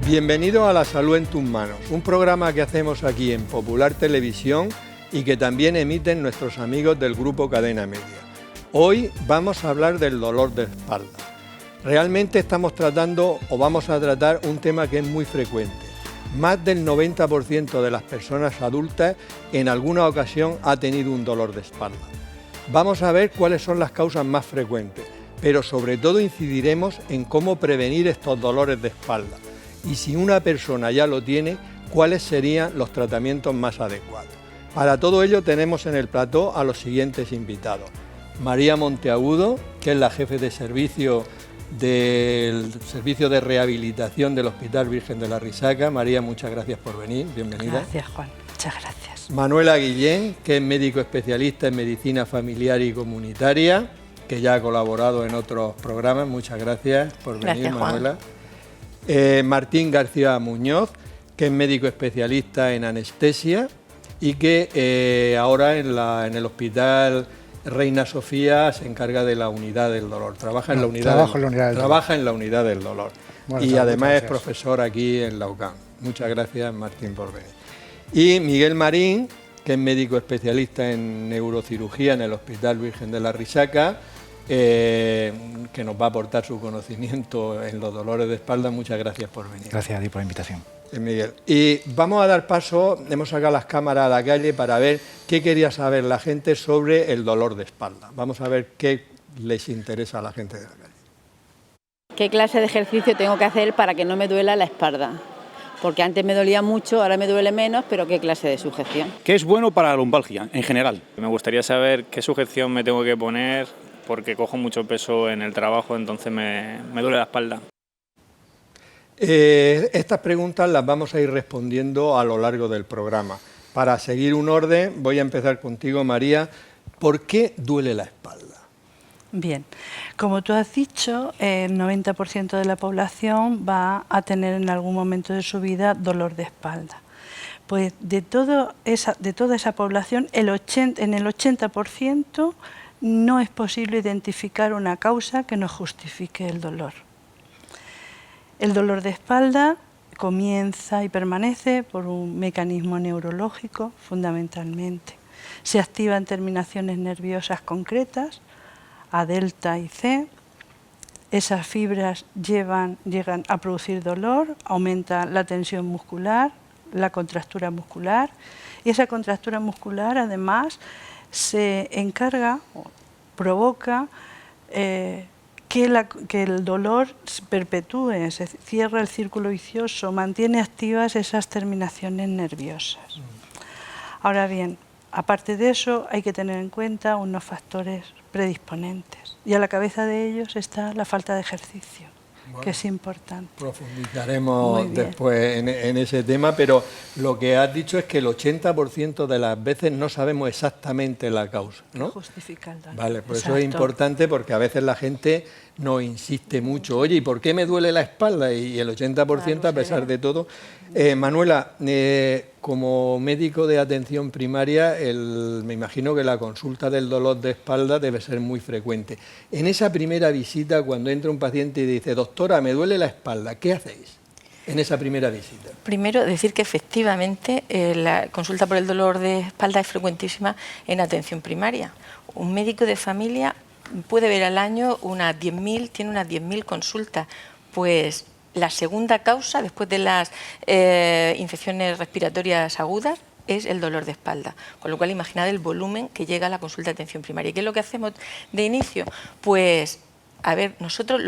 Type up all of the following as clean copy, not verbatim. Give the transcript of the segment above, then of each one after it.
Bienvenido a La Salud en tus manos, un programa que hacemos aquí en Popular Televisión y que también emiten nuestros amigos del grupo Cadena Media. Hoy vamos a hablar del dolor de espalda. Realmente estamos tratando o vamos a tratar un tema que es muy frecuente. Más del 90% de las personas adultas en alguna ocasión ha tenido un dolor de espalda. Vamos a ver cuáles son las causas más frecuentes, pero sobre todo incidiremos en cómo prevenir estos dolores de espalda y si una persona ya lo tiene, cuáles serían los tratamientos más adecuados. Para todo ello tenemos en el plató a los siguientes invitados. María Monteagudo, que es la jefe de servicio del Servicio de Rehabilitación del Hospital Virgen de la Risaca. María, muchas gracias por venir, bienvenida. Gracias, Juan, muchas gracias. Manuela Guillén, que es médico especialista en medicina familiar y comunitaria, que ya ha colaborado en otros programas. Muchas gracias por venir, Manuela. Martín García Muñoz, que es médico especialista en anestesia y que ahora en el Hospital Reina Sofía se encarga de la unidad del dolor. Trabaja en la unidad del dolor. Bueno, y además es profesor aquí en la UCAM. Muchas gracias, Martín, por venir. Y Miguel Marín, que es médico especialista en neurocirugía en el Hospital Virgen de la Risaca, que nos va a aportar su conocimiento en los dolores de espalda. Muchas gracias por venir. Gracias a ti por la invitación. Miguel. Y vamos a dar paso, hemos sacado las cámaras a la calle para ver qué quería saber la gente sobre el dolor de espalda. Vamos a ver qué les interesa a la gente de la calle. ¿Qué clase de ejercicio tengo que hacer para que no me duela la espalda? Porque antes me dolía mucho, ahora me duele menos, pero ¿qué clase de sujeción? ¿Qué es bueno para la lumbalgia en general? Me gustaría saber qué sujeción me tengo que poner porque cojo mucho peso en el trabajo, entonces me duele la espalda. Estas preguntas las vamos a ir respondiendo a lo largo del programa. Para seguir un orden, voy a empezar contigo, María. ¿Por qué duele la espalda? Bien, como tú has dicho, el 90% de la población va a tener en algún momento de su vida dolor de espalda. Pues de toda esa población, en el 80% no es posible identificar una causa que nos justifique el dolor. El dolor de espalda comienza y permanece por un mecanismo neurológico, fundamentalmente. Se activa en terminaciones nerviosas concretas, A, delta y C. Esas fibras llegan a producir dolor, aumenta la tensión muscular, la contractura muscular, y esa contractura muscular además se encarga o provoca que el dolor se perpetúe, se cierra el círculo vicioso, mantiene activas esas terminaciones nerviosas. Ahora bien, aparte de eso hay que tener en cuenta unos factores predisponentes y a la cabeza de ellos está la falta de ejercicio, bueno, que es importante. Profundizaremos después en ese tema, pero lo que has dicho es que el 80% de las veces no sabemos exactamente la causa, ¿no? Justifica el dolor. Vale, por eso es importante, porque a veces la gente nos insiste mucho. Oye, ¿y por qué me duele la espalda? Y el 80%, claro, a pesar de todo. Manuela, como médico de atención primaria, me imagino que la consulta del dolor de espalda debe ser muy frecuente. En esa primera visita, cuando entra un paciente y dice, doctora, me duele la espalda, ¿qué hacéis en esa primera visita? Primero, decir que efectivamente la consulta por el dolor de espalda es frecuentísima en atención primaria. Un médico de familia puede ver al año tiene unas 10.000 consultas, pues la segunda causa, después de las infecciones respiratorias agudas, es el dolor de espalda. Con lo cual, imaginad el volumen que llega a la consulta de atención primaria. ¿Y qué es lo que hacemos de inicio? Pues, a ver, nosotros,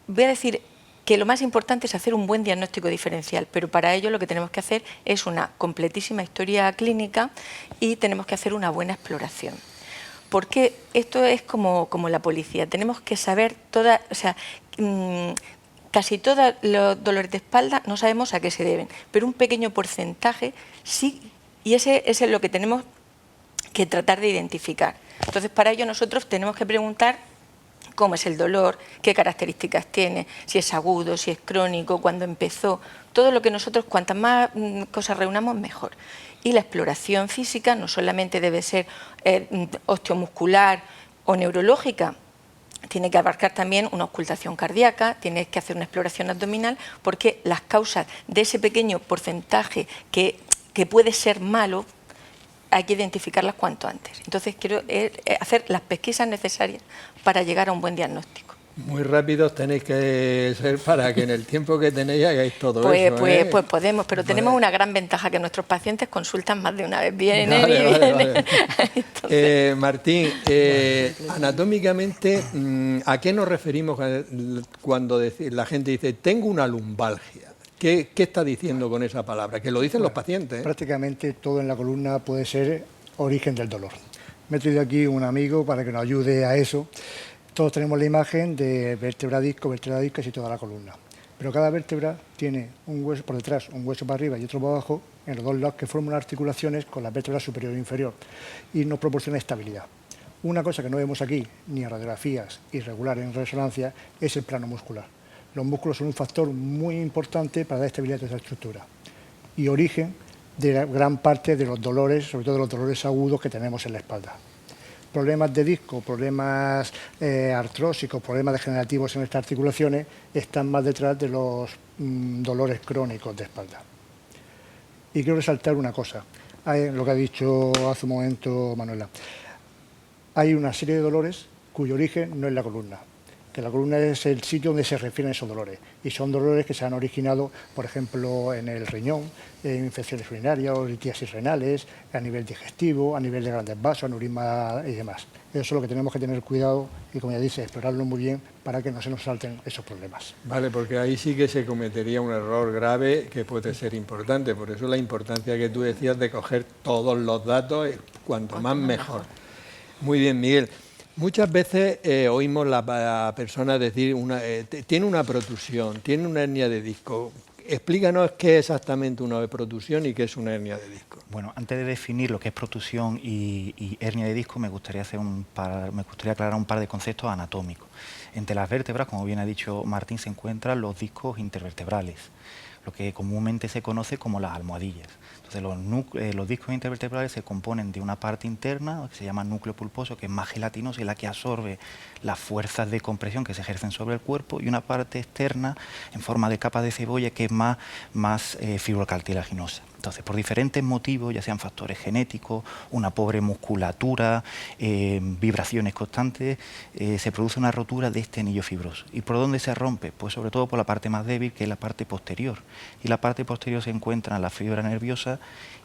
voy a decir que lo más importante es hacer un buen diagnóstico diferencial, pero para ello lo que tenemos que hacer es una completísima historia clínica y tenemos que hacer una buena exploración. Porque esto es como la policía, tenemos que saber casi todos los dolores de espalda no sabemos a qué se deben, pero un pequeño porcentaje sí, y ese es lo que tenemos que tratar de identificar. Entonces, para ello nosotros tenemos que preguntar cómo es el dolor, qué características tiene, si es agudo, si es crónico, cuándo empezó, todo lo que nosotros, cuantas más cosas reunamos, mejor. Y la exploración física no solamente debe ser osteomuscular o neurológica, tiene que abarcar también una auscultación cardíaca, tiene que hacer una exploración abdominal, porque las causas de ese pequeño porcentaje que puede ser malo, hay que identificarlas cuanto antes. Entonces, quiero hacer las pesquisas necesarias para llegar a un buen diagnóstico. Muy rápidos tenéis que ser para que en el tiempo que tenéis hagáis todo eso. Pues podemos, pero tenemos una gran ventaja, que nuestros pacientes consultan más de una vez, vienen y vienen. Entonces... Martín, anatómicamente, ¿a qué nos referimos cuando la gente dice tengo una lumbalgia? ¿Qué está diciendo con esa palabra? Que lo dicen los pacientes. Prácticamente todo en la columna puede ser origen del dolor. Me he traído aquí un amigo para que nos ayude a eso. Todos tenemos la imagen de vértebra, disco y casi toda la columna. Pero cada vértebra tiene un hueso por detrás, un hueso para arriba y otro para abajo, en los dos lados, que forman articulaciones con la vértebra superior e inferior y nos proporciona estabilidad. Una cosa que no vemos aquí, ni en radiografías irregulares en resonancia, es el plano muscular. Los músculos son un factor muy importante para dar estabilidad a esa estructura y origen de gran parte de los dolores, sobre todo de los dolores agudos que tenemos en la espalda. Problemas de disco, problemas artrósicos, problemas degenerativos en estas articulaciones están más detrás de los dolores crónicos de espalda. Y quiero resaltar una cosa, lo que ha dicho hace un momento Manuela. Hay una serie de dolores cuyo origen no es la columna, que la columna es el sitio donde se refieren esos dolores, y son dolores que se han originado, por ejemplo, en el riñón, en infecciones urinarias o litiasis renales, a nivel digestivo, a nivel de grandes vasos, aneurisma y demás. Eso es lo que tenemos que tener cuidado y, como ya dice, explorarlo muy bien para que no se nos salten esos problemas. Vale, porque ahí sí que se cometería un error grave que puede ser importante, por eso la importancia que tú decías de coger todos los datos, cuanto más mejor. Muy bien, Miguel. Muchas veces oímos a personas decir, tiene una protusión, tiene una hernia de disco. Explícanos qué es exactamente una protusión y qué es una hernia de disco. Bueno, antes de definir lo que es protusión y hernia de disco, me gustaría aclarar un par de conceptos anatómicos. Entre las vértebras, como bien ha dicho Martín, se encuentran los discos intervertebrales, lo que comúnmente se conoce como las almohadillas. Entonces, los discos intervertebrales se componen de una parte interna, que se llama núcleo pulposo, que es más gelatinosa y la que absorbe las fuerzas de compresión que se ejercen sobre el cuerpo, y una parte externa, en forma de capa de cebolla, que es más fibrocartilaginosa. Entonces, por diferentes motivos, ya sean factores genéticos, una pobre musculatura, vibraciones constantes, se produce una rotura de este anillo fibroso. ¿Y por dónde se rompe? Pues sobre todo por la parte más débil, que es la parte posterior. Y la parte posterior se encuentra la fibra nerviosa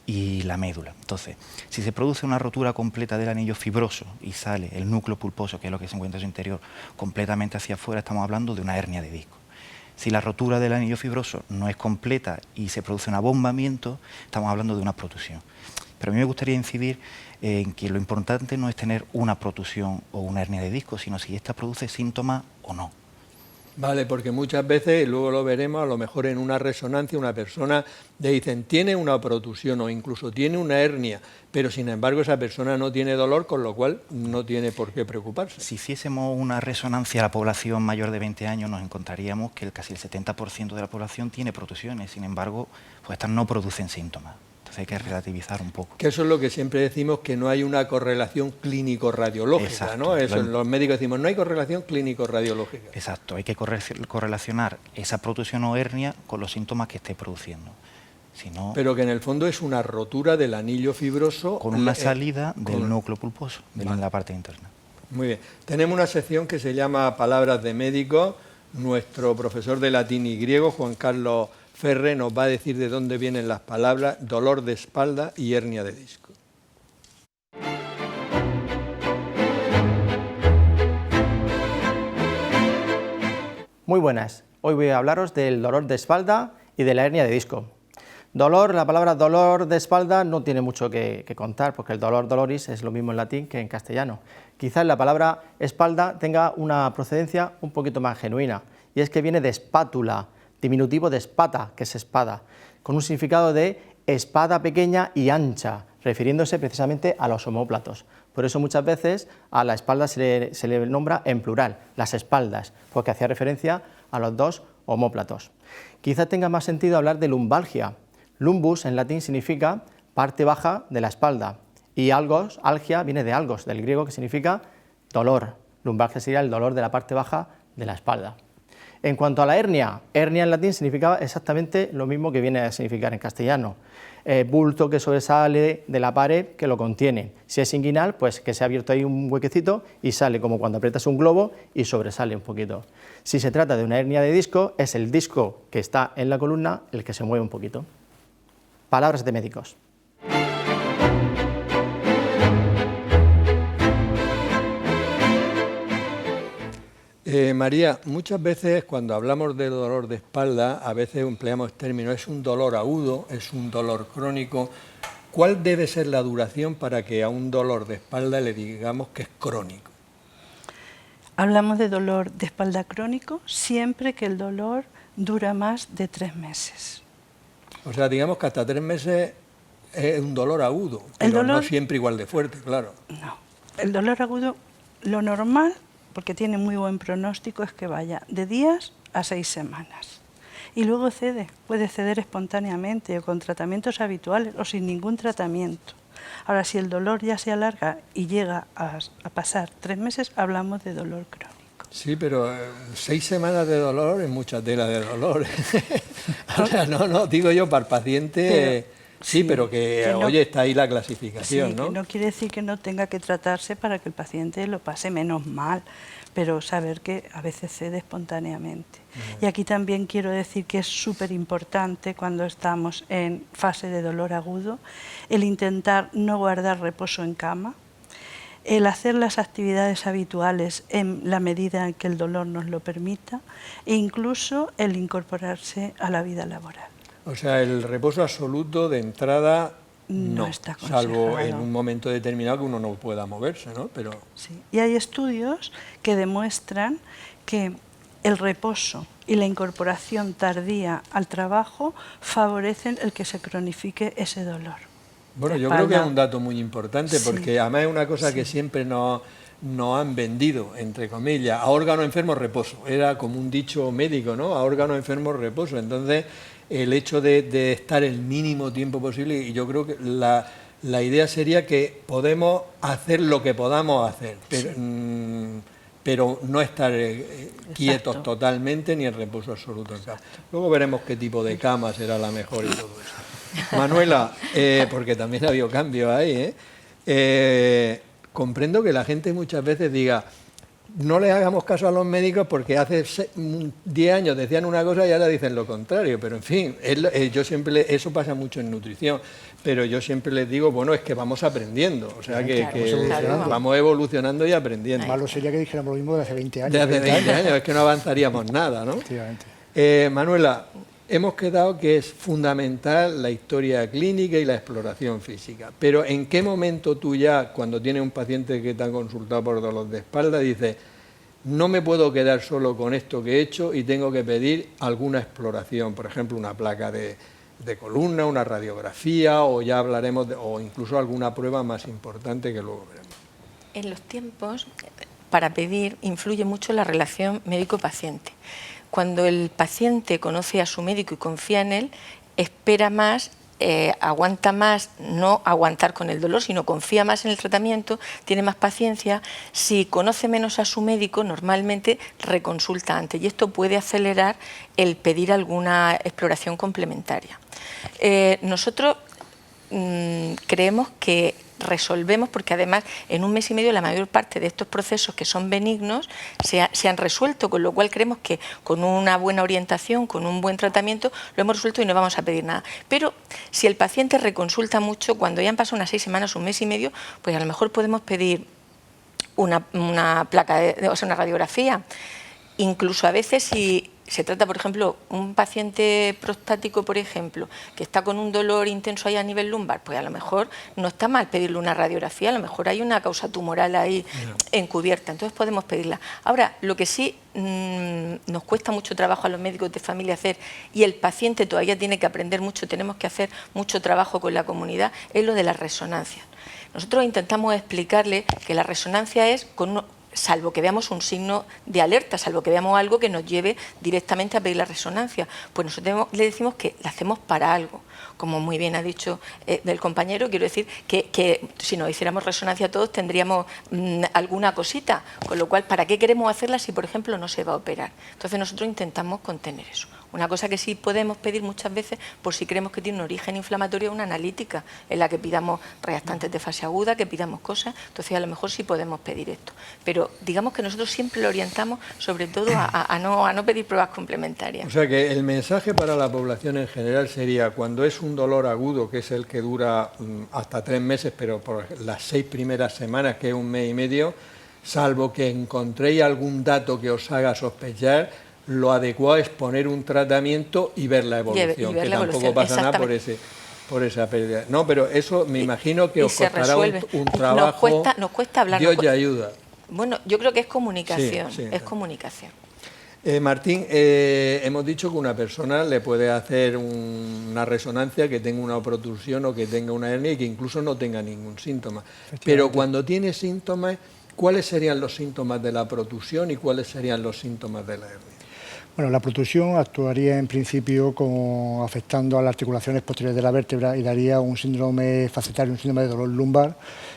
y la médula. Entonces, si se produce una rotura completa del anillo fibroso y sale el núcleo pulposo, que es lo que se encuentra en su interior, completamente hacia afuera, estamos hablando de una hernia de disco. Si la rotura del anillo fibroso no es completa y se produce un abombamiento, estamos hablando de una protusión. Pero a mí me gustaría incidir en que lo importante no es tener una protusión o una hernia de disco, sino si esta produce síntomas o no. Vale, porque muchas veces, y luego lo veremos, a lo mejor en una resonancia una persona le dicen tiene una protusión o incluso tiene una hernia, pero sin embargo esa persona no tiene dolor, con lo cual no tiene por qué preocuparse. Si hiciésemos una resonancia a la población mayor de 20 años, nos encontraríamos que casi el 70% de la población tiene protusiones, sin embargo, pues estas no producen síntomas. Entonces hay que relativizar un poco. Que eso es lo que siempre decimos, que no hay una correlación clínico-radiológica. Exacto, ¿no? Eso, los médicos decimos, no hay correlación clínico-radiológica. Exacto, hay que correlacionar esa protusión o hernia con los síntomas que esté produciendo. Si no, pero que en el fondo es una rotura del anillo fibroso. Con una salida del núcleo pulposo, en la parte interna. Muy bien. Tenemos una sección que se llama Palabras de Médico. Nuestro profesor de latín y griego, Juan Carlos Ferre, nos va a decir de dónde vienen las palabras dolor de espalda y hernia de disco. Muy buenas, hoy voy a hablaros del dolor de espalda y de la hernia de disco. Dolor, la palabra dolor de espalda no tiene mucho que contar, porque el dolor doloris es lo mismo en latín que en castellano. Quizás la palabra espalda tenga una procedencia un poquito más genuina, y es que viene de espátula, diminutivo de espata, que es espada, con un significado de espada pequeña y ancha, refiriéndose precisamente a los omóplatos. Por eso muchas veces a la espalda se le nombra en plural, las espaldas, porque hacía referencia a los dos omóplatos. Quizá tenga más sentido hablar de lumbalgia. Lumbus en latín significa parte baja de la espalda, y algos, algia, viene de algos, del griego, que significa dolor, lumbalgia sería el dolor de la parte baja de la espalda. En cuanto a la hernia en latín significaba exactamente lo mismo que viene a significar en castellano. Bulto que sobresale de la pared que lo contiene. Si es inguinal, pues que se ha abierto ahí un huequecito y sale como cuando aprietas un globo y sobresale un poquito. Si se trata de una hernia de disco, es el disco que está en la columna el que se mueve un poquito. Palabras de médicos. María, muchas veces cuando hablamos de dolor de espalda, a veces empleamos términos, es un dolor agudo, es un dolor crónico. ¿Cuál debe ser la duración para que a un dolor de espalda le digamos que es crónico? Hablamos de dolor de espalda crónico siempre que el dolor dura más de 3 meses. O sea, digamos que hasta 3 meses es un dolor agudo, pero no siempre igual de fuerte, claro. No, el dolor agudo, lo normal, porque tiene muy buen pronóstico, es que vaya de días a 6 semanas. Y luego cede, puede ceder espontáneamente o con tratamientos habituales o sin ningún tratamiento. Ahora, si el dolor ya se alarga y llega a pasar 3 meses, hablamos de dolor crónico. Sí, pero 6 semanas de dolor es mucha tela de dolor. O sea, no, digo yo para el paciente... Sí, pero que no, oye, está ahí la clasificación, sí, ¿no? Que no quiere decir que no tenga que tratarse para que el paciente lo pase menos mal, pero saber que a veces cede espontáneamente. Y aquí también quiero decir que es súper importante cuando estamos en fase de dolor agudo, el intentar no guardar reposo en cama, el hacer las actividades habituales en la medida en que el dolor nos lo permita e incluso el incorporarse a la vida laboral. O sea, el reposo absoluto de entrada no está salvo en un momento determinado que uno no pueda moverse, ¿no? Pero... Sí. Y hay estudios que demuestran que el reposo y la incorporación tardía al trabajo favorecen el que se cronifique ese dolor. Bueno, yo creo que es un dato muy importante porque además es una cosa que siempre nos han vendido, entre comillas, a órgano enfermo reposo. Era como un dicho médico, ¿no? A órgano enfermo reposo. Entonces... el hecho de estar el mínimo tiempo posible, y yo creo que la idea sería que podemos hacer lo que podamos hacer, pero no estar quietos totalmente ni en reposo absoluto en casa. Luego veremos qué tipo de cama será la mejor y todo eso. Manuela, porque también ha habido cambios ahí, comprendo que la gente muchas veces diga... no le hagamos caso a los médicos porque hace 10 años decían una cosa y ahora dicen lo contrario, pero en fin, yo siempre eso pasa mucho en nutrición, pero yo siempre les digo, bueno, es que vamos aprendiendo, o sea que vamos evolucionando y aprendiendo. Malo sería que dijéramos lo mismo de hace 20 años. De hace 20 años, es que no avanzaríamos nada, ¿no? Efectivamente. Manuela, hemos quedado que es fundamental la historia clínica y la exploración física, pero ¿en qué momento tú ya, cuando tienes un paciente que te ha consultado por dolor de espalda, dices, no me puedo quedar solo con esto que he hecho y tengo que pedir alguna exploración, por ejemplo, una placa de columna, una radiografía, o ya hablaremos, o incluso alguna prueba más importante que luego veremos? En los tiempos, para pedir, influye mucho la relación médico-paciente. Cuando el paciente conoce a su médico y confía en él, espera más, aguanta más, no aguantar con el dolor, sino confía más en el tratamiento, tiene más paciencia. Si conoce menos a su médico, normalmente reconsulta antes y esto puede acelerar el pedir alguna exploración complementaria. Nosotros creemos que resolvemos, porque además en 1 mes y medio la mayor parte de estos procesos que son benignos se han resuelto, con lo cual creemos que con una buena orientación, con un buen tratamiento, lo hemos resuelto y no vamos a pedir nada. Pero si el paciente reconsulta mucho, cuando ya han pasado unas 6 semanas, 1 mes y medio, pues a lo mejor podemos pedir una placa, o sea, una radiografía. Incluso a veces si se trata, por ejemplo, un paciente prostático, por ejemplo, que está con un dolor intenso ahí a nivel lumbar, pues a lo mejor no está mal pedirle una radiografía, a lo mejor hay una causa tumoral ahí encubierta, entonces podemos pedirla. Ahora, lo que sí nos cuesta mucho trabajo a los médicos de familia hacer, y el paciente todavía tiene que aprender mucho, tenemos que hacer mucho trabajo con la comunidad, es lo de las resonancias. Nosotros intentamos explicarle que la resonancia es salvo que veamos un signo de alerta, salvo que veamos algo que nos lleve directamente a pedir la resonancia, pues nosotros le decimos que la hacemos para algo. como muy bien ha dicho del compañero, quiero decir que si nos hiciéramos resonancia todos tendríamos alguna cosita, con lo cual, ¿para qué queremos hacerla si, por ejemplo, no se va a operar? Entonces nosotros intentamos contener eso. Una cosa que sí podemos pedir muchas veces, por si creemos que tiene un origen inflamatorio, una analítica, en la que pidamos reactantes de fase aguda, que pidamos cosas, entonces a lo mejor sí podemos pedir esto. Pero digamos que nosotros siempre lo orientamos sobre todo a no pedir pruebas complementarias. O sea que el mensaje para la población en general sería, cuando es un dolor agudo, que es el que dura hasta 3 meses, pero por las 6 primeras semanas, que es 1 mes y medio, salvo que encontréis algún dato que os haga sospechar, lo adecuado es poner un tratamiento y ver la evolución, que tampoco pasa nada por esa pérdida. No, pero eso me imagino que os costará un trabajo. Nos cuesta hablar. Dios ya ayuda. Bueno, yo creo que es comunicación, sí, es comunicación. Martín, hemos dicho que una persona le puede hacer una resonancia que tenga una protrusión o que tenga una hernia y que incluso no tenga ningún síntoma. Pero cuando tiene síntomas, ¿cuáles serían los síntomas de la protrusión y cuáles serían los síntomas de la hernia? Bueno, la protrusión actuaría en principio como afectando a las articulaciones posteriores de la vértebra y daría un síndrome facetario, un síndrome de dolor lumbar,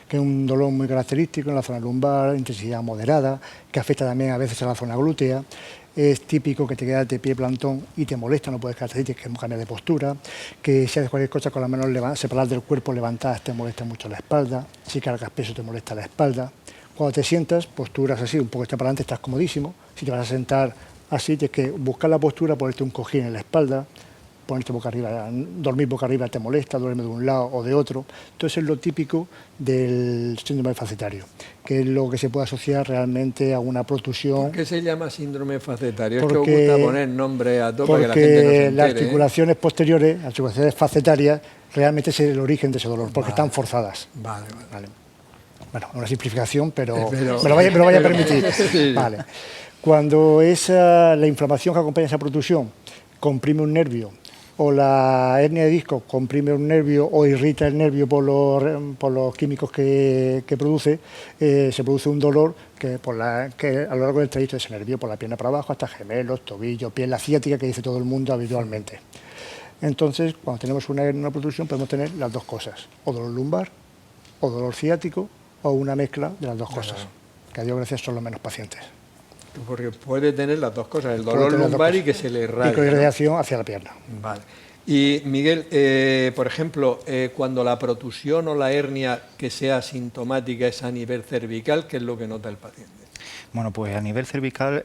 que es un dolor muy característico en la zona lumbar, intensidad moderada, que afecta también a veces a la zona glútea. Es típico que te quedas de pie plantón y te molesta, no puedes quedarte así, tienes que cambiar de postura, que si haces cualquier cosa con las manos separadas del cuerpo levantadas te molesta mucho la espalda, si cargas peso te molesta la espalda. Cuando te sientas, posturas así, un poco para adelante, estás comodísimo. Si te vas a sentar así, tienes que buscar la postura, ponerte un cojín en la espalda, ponerte boca arriba, dormir boca arriba te molesta, duerme de un lado o de otro. Entonces es lo típico del síndrome facetario, que es lo que se puede asociar realmente a una protrusión. ¿Por qué se llama síndrome facetario? Es que os gusta poner nombre a todo para que la gente no se entere. Las articulaciones posteriores, las articulaciones facetarias, realmente es el origen de ese dolor, porque están forzadas. Vale. Bueno, una simplificación, pero me lo vaya a permitir. Sí. Vale. Cuando la inflamación que acompaña esa protrusión comprime un nervio, o la hernia de disco comprime un nervio o irrita el nervio por los químicos que produce, se produce un dolor que a lo largo del trayecto de ese nervio, por la pierna para abajo, hasta gemelos, tobillo, piel, la ciática que dice todo el mundo habitualmente. Entonces, cuando tenemos una protrusión podemos tener las dos cosas, o dolor lumbar, o dolor ciático, o una mezcla de las dos cosas, que a Dios gracias son los menos pacientes. Porque puede tener las dos cosas, el dolor lumbar y que se le irradia. Y con irradiación hacia la pierna. Vale. Y Miguel, por ejemplo, cuando la protrusión o la hernia que sea sintomática es a nivel cervical, ¿qué es lo que nota el paciente? Bueno, pues a nivel cervical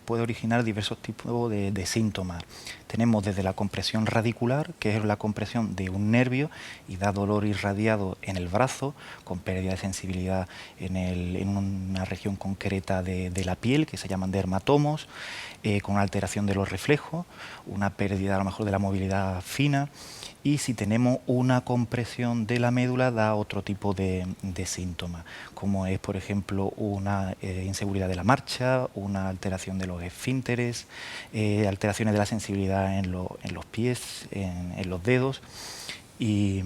puede originar diversos tipos de síntomas. Tenemos desde la compresión radicular, que es la compresión de un nervio y da dolor irradiado en el brazo, con pérdida de sensibilidad en una región concreta de la piel, que se llaman dermatomos, con una alteración de los reflejos, una pérdida a lo mejor de la movilidad fina, y si tenemos una compresión de la médula da otro tipo de síntomas, como es por ejemplo una inseguridad de la marcha, una alteración de los esfínteres, alteraciones de la sensibilidad en los pies, en los dedos, y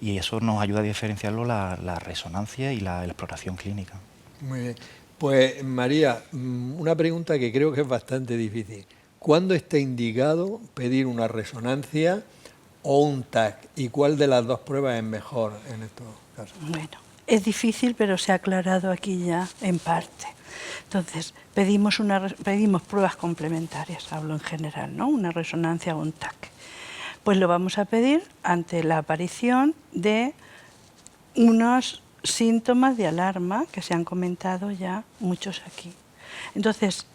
eso nos ayuda a diferenciarlo la resonancia y la exploración clínica. Muy bien. Pues María, una pregunta que creo que es bastante difícil. ¿Cuándo está indicado pedir una resonancia o un TAC? ¿Y cuál de las dos pruebas es mejor en estos casos? Bueno, es difícil, pero se ha aclarado aquí ya en parte. Entonces, pedimos pruebas complementarias, hablo en general, ¿no? Una resonancia o un TAC. Pues lo vamos a pedir ante la aparición de unos síntomas de alarma que se han comentado ya muchos aquí. Entonces,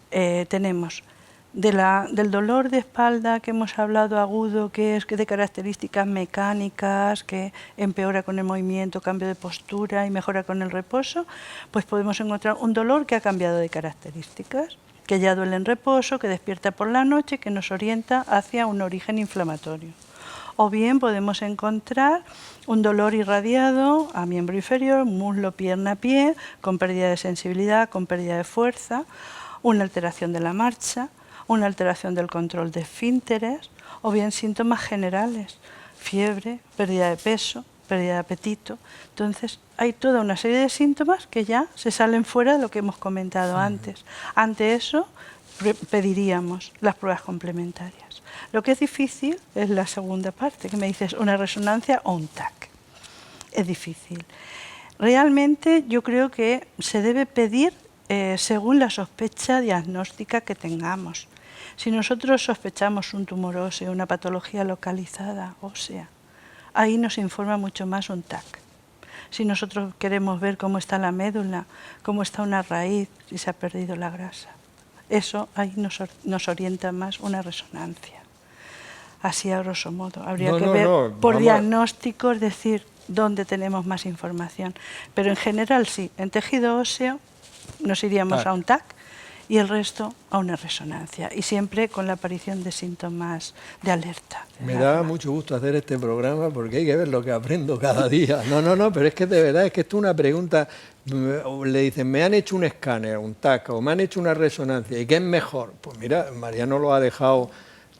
tenemos del dolor de espalda que hemos hablado agudo, que es de características mecánicas, que empeora con el movimiento, cambio de postura y mejora con el reposo, pues podemos encontrar un dolor que ha cambiado de características, que ya duele en reposo, que despierta por la noche, que nos orienta hacia un origen inflamatorio. O bien podemos encontrar un dolor irradiado a miembro inferior, muslo, pierna, pie, con pérdida de sensibilidad, con pérdida de fuerza, una alteración de la marcha, una alteración del control de esfínteres, o bien síntomas generales, fiebre, pérdida de peso, pérdida de apetito. Entonces, hay toda una serie de síntomas que ya se salen fuera de lo que hemos comentado antes. Ante eso, pediríamos las pruebas complementarias. Lo que es difícil es la segunda parte, que me dices una resonancia o un TAC. Es difícil. Realmente yo creo que se debe pedir según la sospecha diagnóstica que tengamos. Si nosotros sospechamos un tumor óseo, una patología localizada ósea, ahí nos informa mucho más un TAC. Si nosotros queremos ver cómo está la médula, cómo está una raíz, si se ha perdido la grasa, eso ahí nos orienta más una resonancia. Así a grosso modo. Habría que ver por diagnóstico, es decir, dónde tenemos más información. Pero en general sí, en tejido óseo nos iríamos a un TAC y el resto a una resonancia, y siempre con la aparición de síntomas de alerta. Me da mucho gusto hacer este programa porque hay que ver lo que aprendo cada día. No, pero es que de verdad, es que esto es una pregunta. Le dicen, me han hecho un escáner, un TAC, o me han hecho una resonancia, ¿y qué es mejor? Pues mira, Mariano lo ha dejado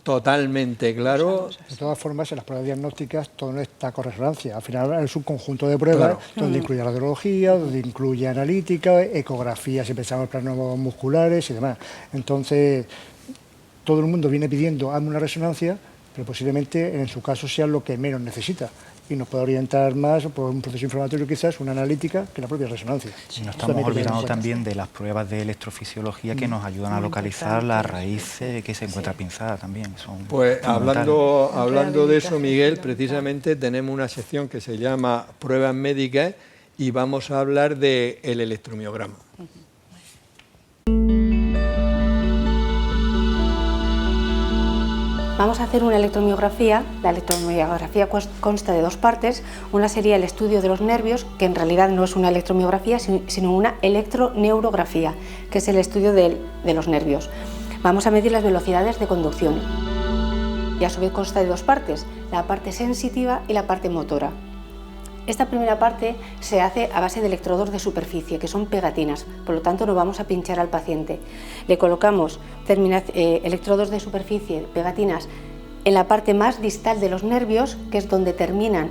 totalmente claro. De todas formas, en las pruebas diagnósticas todo no está con resonancia. Al final es un conjunto de pruebas donde incluye radiología, donde incluye analítica, ecografía, si pensamos en planos musculares y demás. Entonces, todo el mundo viene pidiendo, hazme una resonancia, pero posiblemente en su caso sea lo que menos necesita. Y nos puede orientar más por un proceso inflamatorio, quizás, una analítica, que la propia resonancia. Y no estamos olvidando también de las pruebas de electrofisiología que nos ayudan a localizar la raíz que se encuentra pinzada también. Pues hablando de eso, Miguel, precisamente tenemos una sección que se llama Pruebas Médicas y vamos a hablar del electromiograma. Vamos a hacer una electromiografía. La electromiografía consta de dos partes. Una sería el estudio de los nervios, que en realidad no es una electromiografía, sino una electroneurografía, que es el estudio de los nervios. Vamos a medir las velocidades de conducción. Y a su vez consta de dos partes, la parte sensitiva y la parte motora. Esta primera parte se hace a base de electrodos de superficie, que son pegatinas, por lo tanto no vamos a pinchar al paciente. Le colocamos electrodos de superficie, pegatinas, en la parte más distal de los nervios, que es donde terminan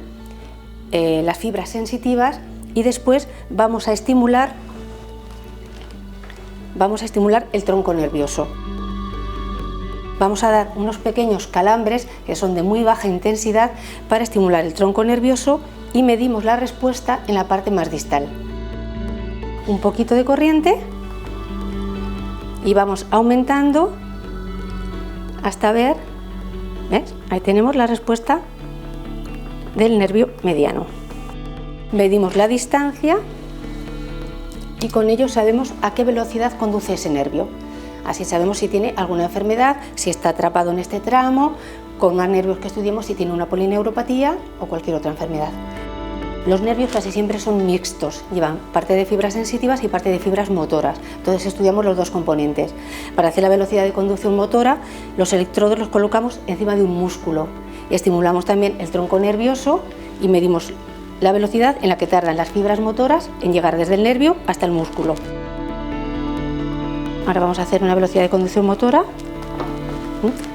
las fibras sensitivas, y después vamos a estimular el tronco nervioso. Vamos a dar unos pequeños calambres, que son de muy baja intensidad, para estimular el tronco nervioso, y medimos la respuesta en la parte más distal. Un poquito de corriente y vamos aumentando hasta ver, ¿ves? Ahí tenemos la respuesta del nervio mediano. Medimos la distancia y con ello sabemos a qué velocidad conduce ese nervio. Así sabemos si tiene alguna enfermedad, si está atrapado en este tramo, con más nervios que estudiemos si tiene una polineuropatía o cualquier otra enfermedad. Los nervios casi siempre son mixtos, llevan parte de fibras sensitivas y parte de fibras motoras, entonces estudiamos los dos componentes. Para hacer la velocidad de conducción motora, los electrodos los colocamos encima de un músculo y estimulamos también el tronco nervioso y medimos la velocidad en la que tardan las fibras motoras en llegar desde el nervio hasta el músculo. Ahora vamos a hacer una velocidad de conducción motora,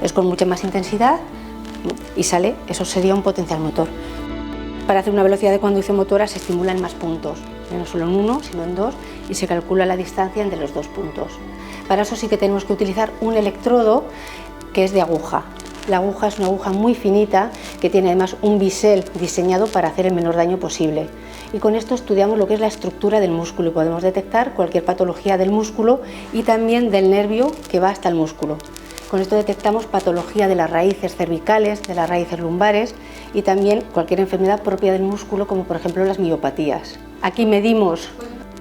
es con mucha más intensidad y sale, eso sería un potencial motor. Para hacer una velocidad de conducción motora se estimulan más puntos, no solo en uno, sino en dos, y se calcula la distancia entre los dos puntos. Para eso sí que tenemos que utilizar un electrodo que es de aguja. La aguja es una aguja muy finita que tiene además un bisel diseñado para hacer el menor daño posible. Y con esto estudiamos lo que es la estructura del músculo y podemos detectar cualquier patología del músculo y también del nervio que va hasta el músculo. Con esto detectamos patología de las raíces cervicales, de las raíces lumbares y también cualquier enfermedad propia del músculo, como por ejemplo las miopatías. Aquí medimos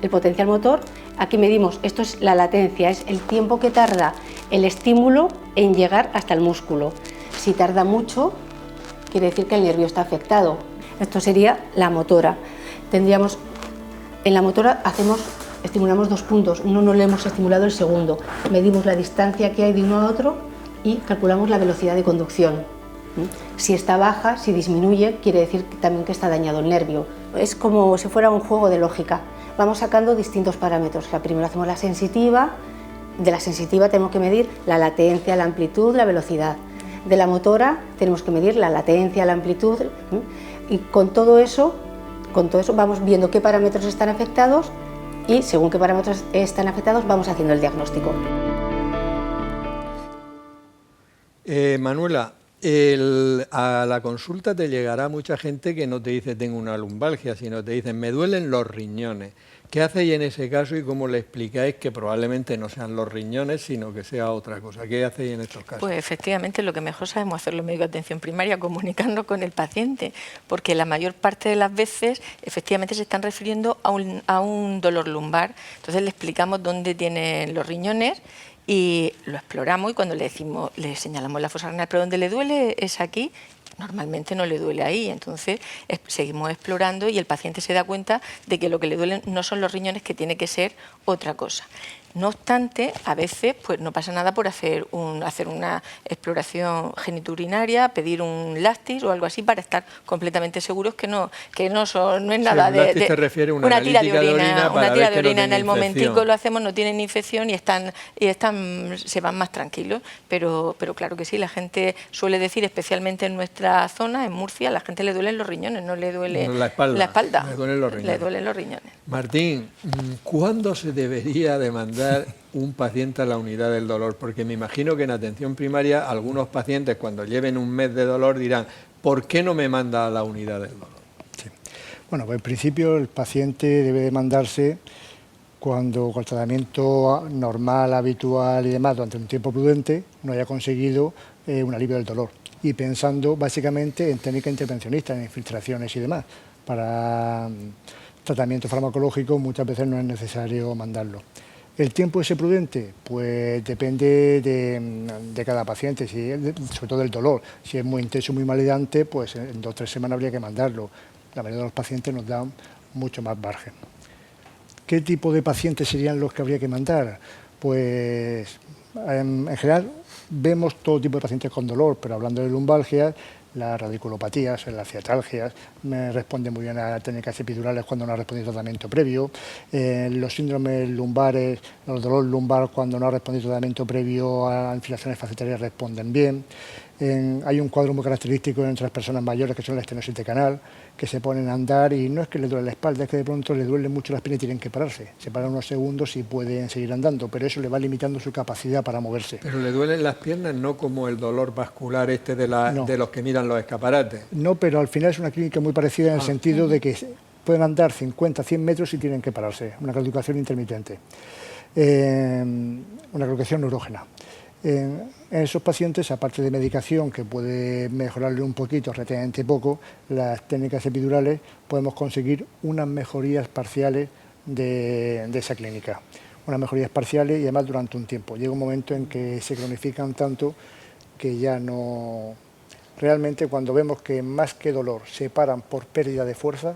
el potencial motor, aquí medimos, esto es la latencia, es el tiempo que tarda el estímulo en llegar hasta el músculo. Si tarda mucho, quiere decir que el nervio está afectado. Esto sería la motora. En la motora estimulamos dos puntos, uno no le hemos estimulado el segundo, medimos la distancia que hay de uno a otro y calculamos la velocidad de conducción. Si está baja, si disminuye, quiere decir también que está dañado el nervio. Es como si fuera un juego de lógica, vamos sacando distintos parámetros. Primero hacemos la sensitiva, de la sensitiva tenemos que medir la latencia, la amplitud, la velocidad. De la motora tenemos que medir la latencia, la amplitud y con todo eso vamos viendo qué parámetros están afectados y según qué parámetros están afectados vamos haciendo el diagnóstico. Manuela, a la consulta te llegará mucha gente que no te dice tengo una lumbalgia, sino te dicen me duelen los riñones. ¿Qué hacéis en ese caso y cómo le explicáis que probablemente no sean los riñones, sino que sea otra cosa? ¿Qué hacéis en estos casos? Pues efectivamente lo que mejor sabemos hacer los médicos de atención primaria, comunicarnos con el paciente, porque la mayor parte de las veces efectivamente se están refiriendo a un dolor lumbar. Entonces le explicamos dónde tienen los riñones y lo exploramos, y cuando le señalamos la fosa renal, pero donde le duele es aquí. Normalmente no le duele ahí, entonces seguimos explorando y el paciente se da cuenta de que lo que le duelen no son los riñones, que tiene que ser otra cosa. No obstante, a veces pues no pasa nada por hacer una exploración genitourinaria, pedir un láctis o algo así para estar completamente seguros que no es nada de... láctis te refiere a una tira de orina, una tira de orina en el momentico lo hacemos, no tienen infección y se van más tranquilos, pero claro que sí, la gente suele decir, especialmente en nuestra zona, en Murcia, a la gente le duelen los riñones, no le duele la espalda, le duelen los riñones. Le duelen los riñones. Martín, ¿cuándo se debería demandar un paciente a la unidad del dolor? Porque me imagino que en atención primaria algunos pacientes cuando lleven un mes de dolor dirán ¿por qué no me manda a la unidad del dolor? Sí. Bueno, pues en principio el paciente debe demandarse cuando con el tratamiento normal, habitual y demás durante un tiempo prudente no haya conseguido un alivio del dolor, y pensando básicamente en técnicas intervencionistas, en infiltraciones y demás. Para tratamiento farmacológico muchas veces no es necesario mandarlo. ¿El tiempo ese prudente? Pues depende de cada paciente, sobre todo del dolor. Si es muy intenso, muy invalidante, pues en 2 o 3 semanas habría que mandarlo. La mayoría de los pacientes nos dan mucho más margen. ¿Qué tipo de pacientes serían los que habría que mandar? Pues en general vemos todo tipo de pacientes con dolor, pero hablando de lumbalgias, las radiculopatías, las ciatalgias, me responden muy bien a técnicas epidurales cuando no ha respondido tratamiento previo, los síndromes lumbares, los dolores lumbar cuando no ha respondido tratamiento previo a infilaciones facetarias responden bien. Hay un cuadro muy característico entre las personas mayores que son la estenosis de canal, que se ponen a andar y no es que les duele la espalda, es que de pronto les duele mucho las piernas y tienen que pararse. Se paran unos segundos y pueden seguir andando, pero eso le va limitando su capacidad para moverse. Pero le duelen las piernas, no como el dolor vascular de los que miran los escaparates. No, pero al final es una clínica muy parecida en el sentido de que pueden andar 50, 100 metros y tienen que pararse. Una claudicación intermitente, una claudicación neurógena. En esos pacientes, aparte de medicación que puede mejorarle un poquito, relativamente poco, las técnicas epidurales podemos conseguir unas mejorías parciales de esa clínica. Unas mejorías parciales y además durante un tiempo. Llega un momento en que se cronifican tanto que ya no... Realmente cuando vemos que más que dolor se paran por pérdida de fuerza,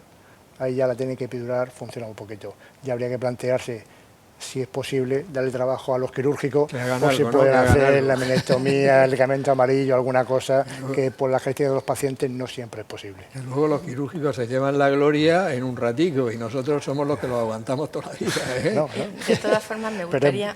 ahí ya la técnica epidural funciona un poquito. Ya habría que plantearse si es posible, darle trabajo a los quirúrgicos, o si pueden hacer la menestomía, el ligamento amarillo, alguna cosa que por la gestión de los pacientes no siempre es posible. Y luego los quirúrgicos se llevan la gloria en un ratico y nosotros somos los que lo aguantamos toda la vida, ¿eh? No. De todas formas me gustaría...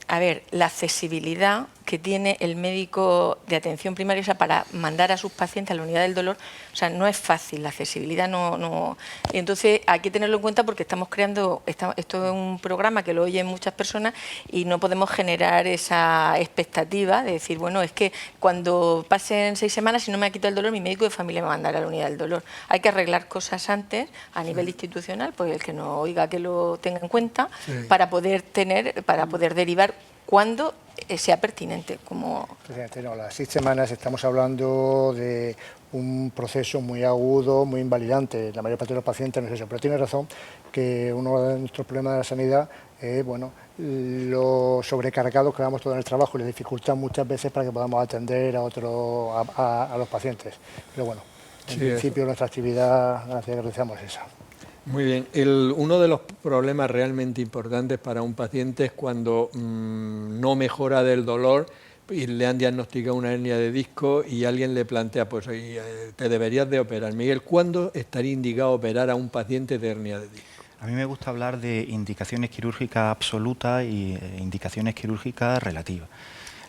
A ver, la accesibilidad que tiene el médico de atención primaria, o sea, para mandar a sus pacientes a la unidad del dolor, o sea, no es fácil, la accesibilidad no... Y entonces hay que tenerlo en cuenta porque estamos creando, esto es un programa que lo oyen muchas personas y no podemos generar esa expectativa de decir, bueno, es que cuando pasen 6 semanas, si no me ha quitado el dolor, mi médico de familia me va a mandar a la unidad del dolor. Hay que arreglar cosas antes a nivel institucional, pues el que no oiga que lo tenga en cuenta, para poder derivar cuando sea pertinente. Las 6 semanas estamos hablando de un proceso muy agudo, muy invalidante. La mayor parte de los pacientes no es eso, pero tiene razón que uno de nuestros problemas de la sanidad es lo sobrecargados que vamos todo en el trabajo y la dificultad muchas veces para que podamos atender a los pacientes. Pero bueno, en principio nuestra actividad, gracias a que realizamos, es esa. Muy bien. Uno de los problemas realmente importantes para un paciente es cuando no mejora del dolor y le han diagnosticado una hernia de disco y alguien le plantea, pues te deberías de operar. Miguel, ¿cuándo estaría indicado operar a un paciente de hernia de disco? A mí me gusta hablar de indicaciones quirúrgicas absolutas y indicaciones quirúrgicas relativas.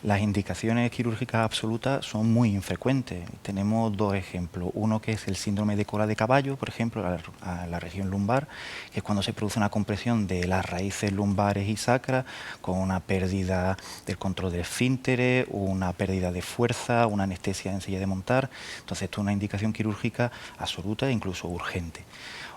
Las indicaciones quirúrgicas absolutas son muy infrecuentes. Tenemos dos ejemplos. Uno que es el síndrome de cola de caballo, por ejemplo, a la región lumbar, que es cuando se produce una compresión de las raíces lumbares y sacras con una pérdida del control de esfínteres, una pérdida de fuerza, una anestesia en silla de montar. Entonces, esto es una indicación quirúrgica absoluta e incluso urgente.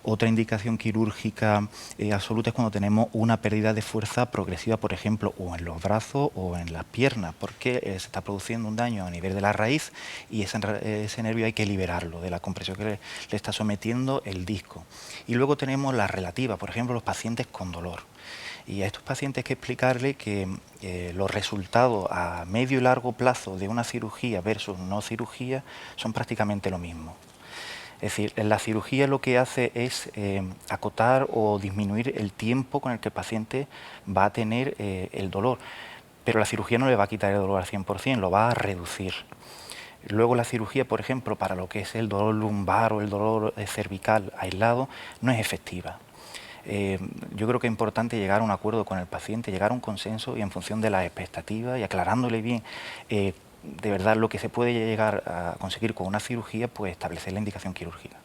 Otra indicación quirúrgica absoluta es cuando tenemos una pérdida de fuerza progresiva, por ejemplo, o en los brazos o en las piernas, porque se está produciendo un daño a nivel de la raíz y ese nervio hay que liberarlo de la compresión que le está sometiendo el disco. Y luego tenemos la relativa, por ejemplo, los pacientes con dolor. Y a estos pacientes hay que explicarle que los resultados a medio y largo plazo de una cirugía versus no cirugía son prácticamente lo mismo. Es decir, la cirugía lo que hace es acotar o disminuir el tiempo con el que el paciente va a tener el dolor, pero la cirugía no le va a quitar el dolor al 100%, lo va a reducir. Luego la cirugía, por ejemplo, para lo que es el dolor lumbar o el dolor cervical aislado, no es efectiva. Yo creo que es importante llegar a un acuerdo con el paciente, llegar a un consenso y en función de las expectativas y aclarándole bien de verdad lo que se puede llegar a conseguir con una cirugía, pues establecer la indicación quirúrgica.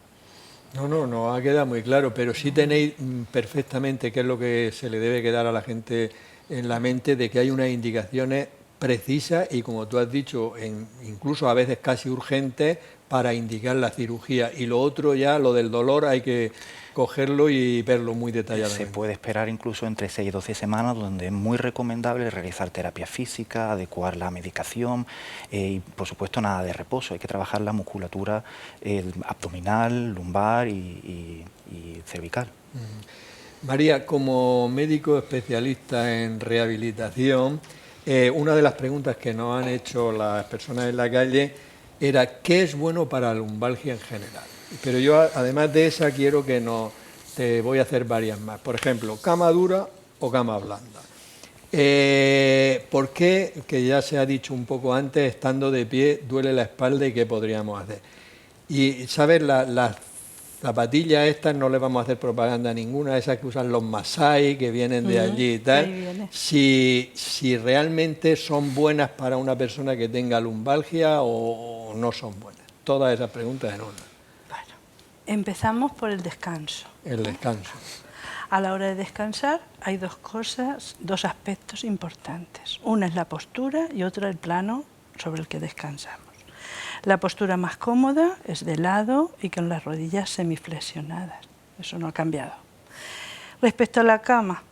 No ha quedado muy claro, pero sí tenéis perfectamente qué es lo que se le debe quedar a la gente en la mente, de que hay unas indicaciones precisas y, como tú has dicho, incluso a veces casi urgentes para indicar la cirugía. Y lo otro ya, lo del dolor, hay que cogerlo y verlo muy detalladamente. Se puede esperar incluso entre 6 y 12 semanas, donde es muy recomendable realizar terapia física, adecuar la medicación y, por supuesto, nada de reposo. Hay que trabajar la musculatura abdominal, lumbar y cervical. María, como médico especialista en rehabilitación, una de las preguntas que nos han hecho las personas en la calle era ¿qué es bueno para la lumbalgia en general? Pero yo, además de esa, quiero que te voy a hacer varias más. Por ejemplo, cama dura o cama blanda. ¿Por qué, que ya se ha dicho un poco antes, estando de pie duele la espalda y qué podríamos hacer? Y, ¿sabes? Las zapatillas estas no les vamos a hacer propaganda ninguna, esas que usan los masái, que vienen de allí y tal. Si realmente son buenas para una persona que tenga lumbalgia o no son buenas. Todas esas preguntas en una. Empezamos por el descanso. El descanso. A la hora de descansar hay dos aspectos importantes. Una es la postura y otra el plano sobre el que descansamos. La postura más cómoda es de lado y con las rodillas semiflexionadas. Eso no ha cambiado. Respecto a la cama,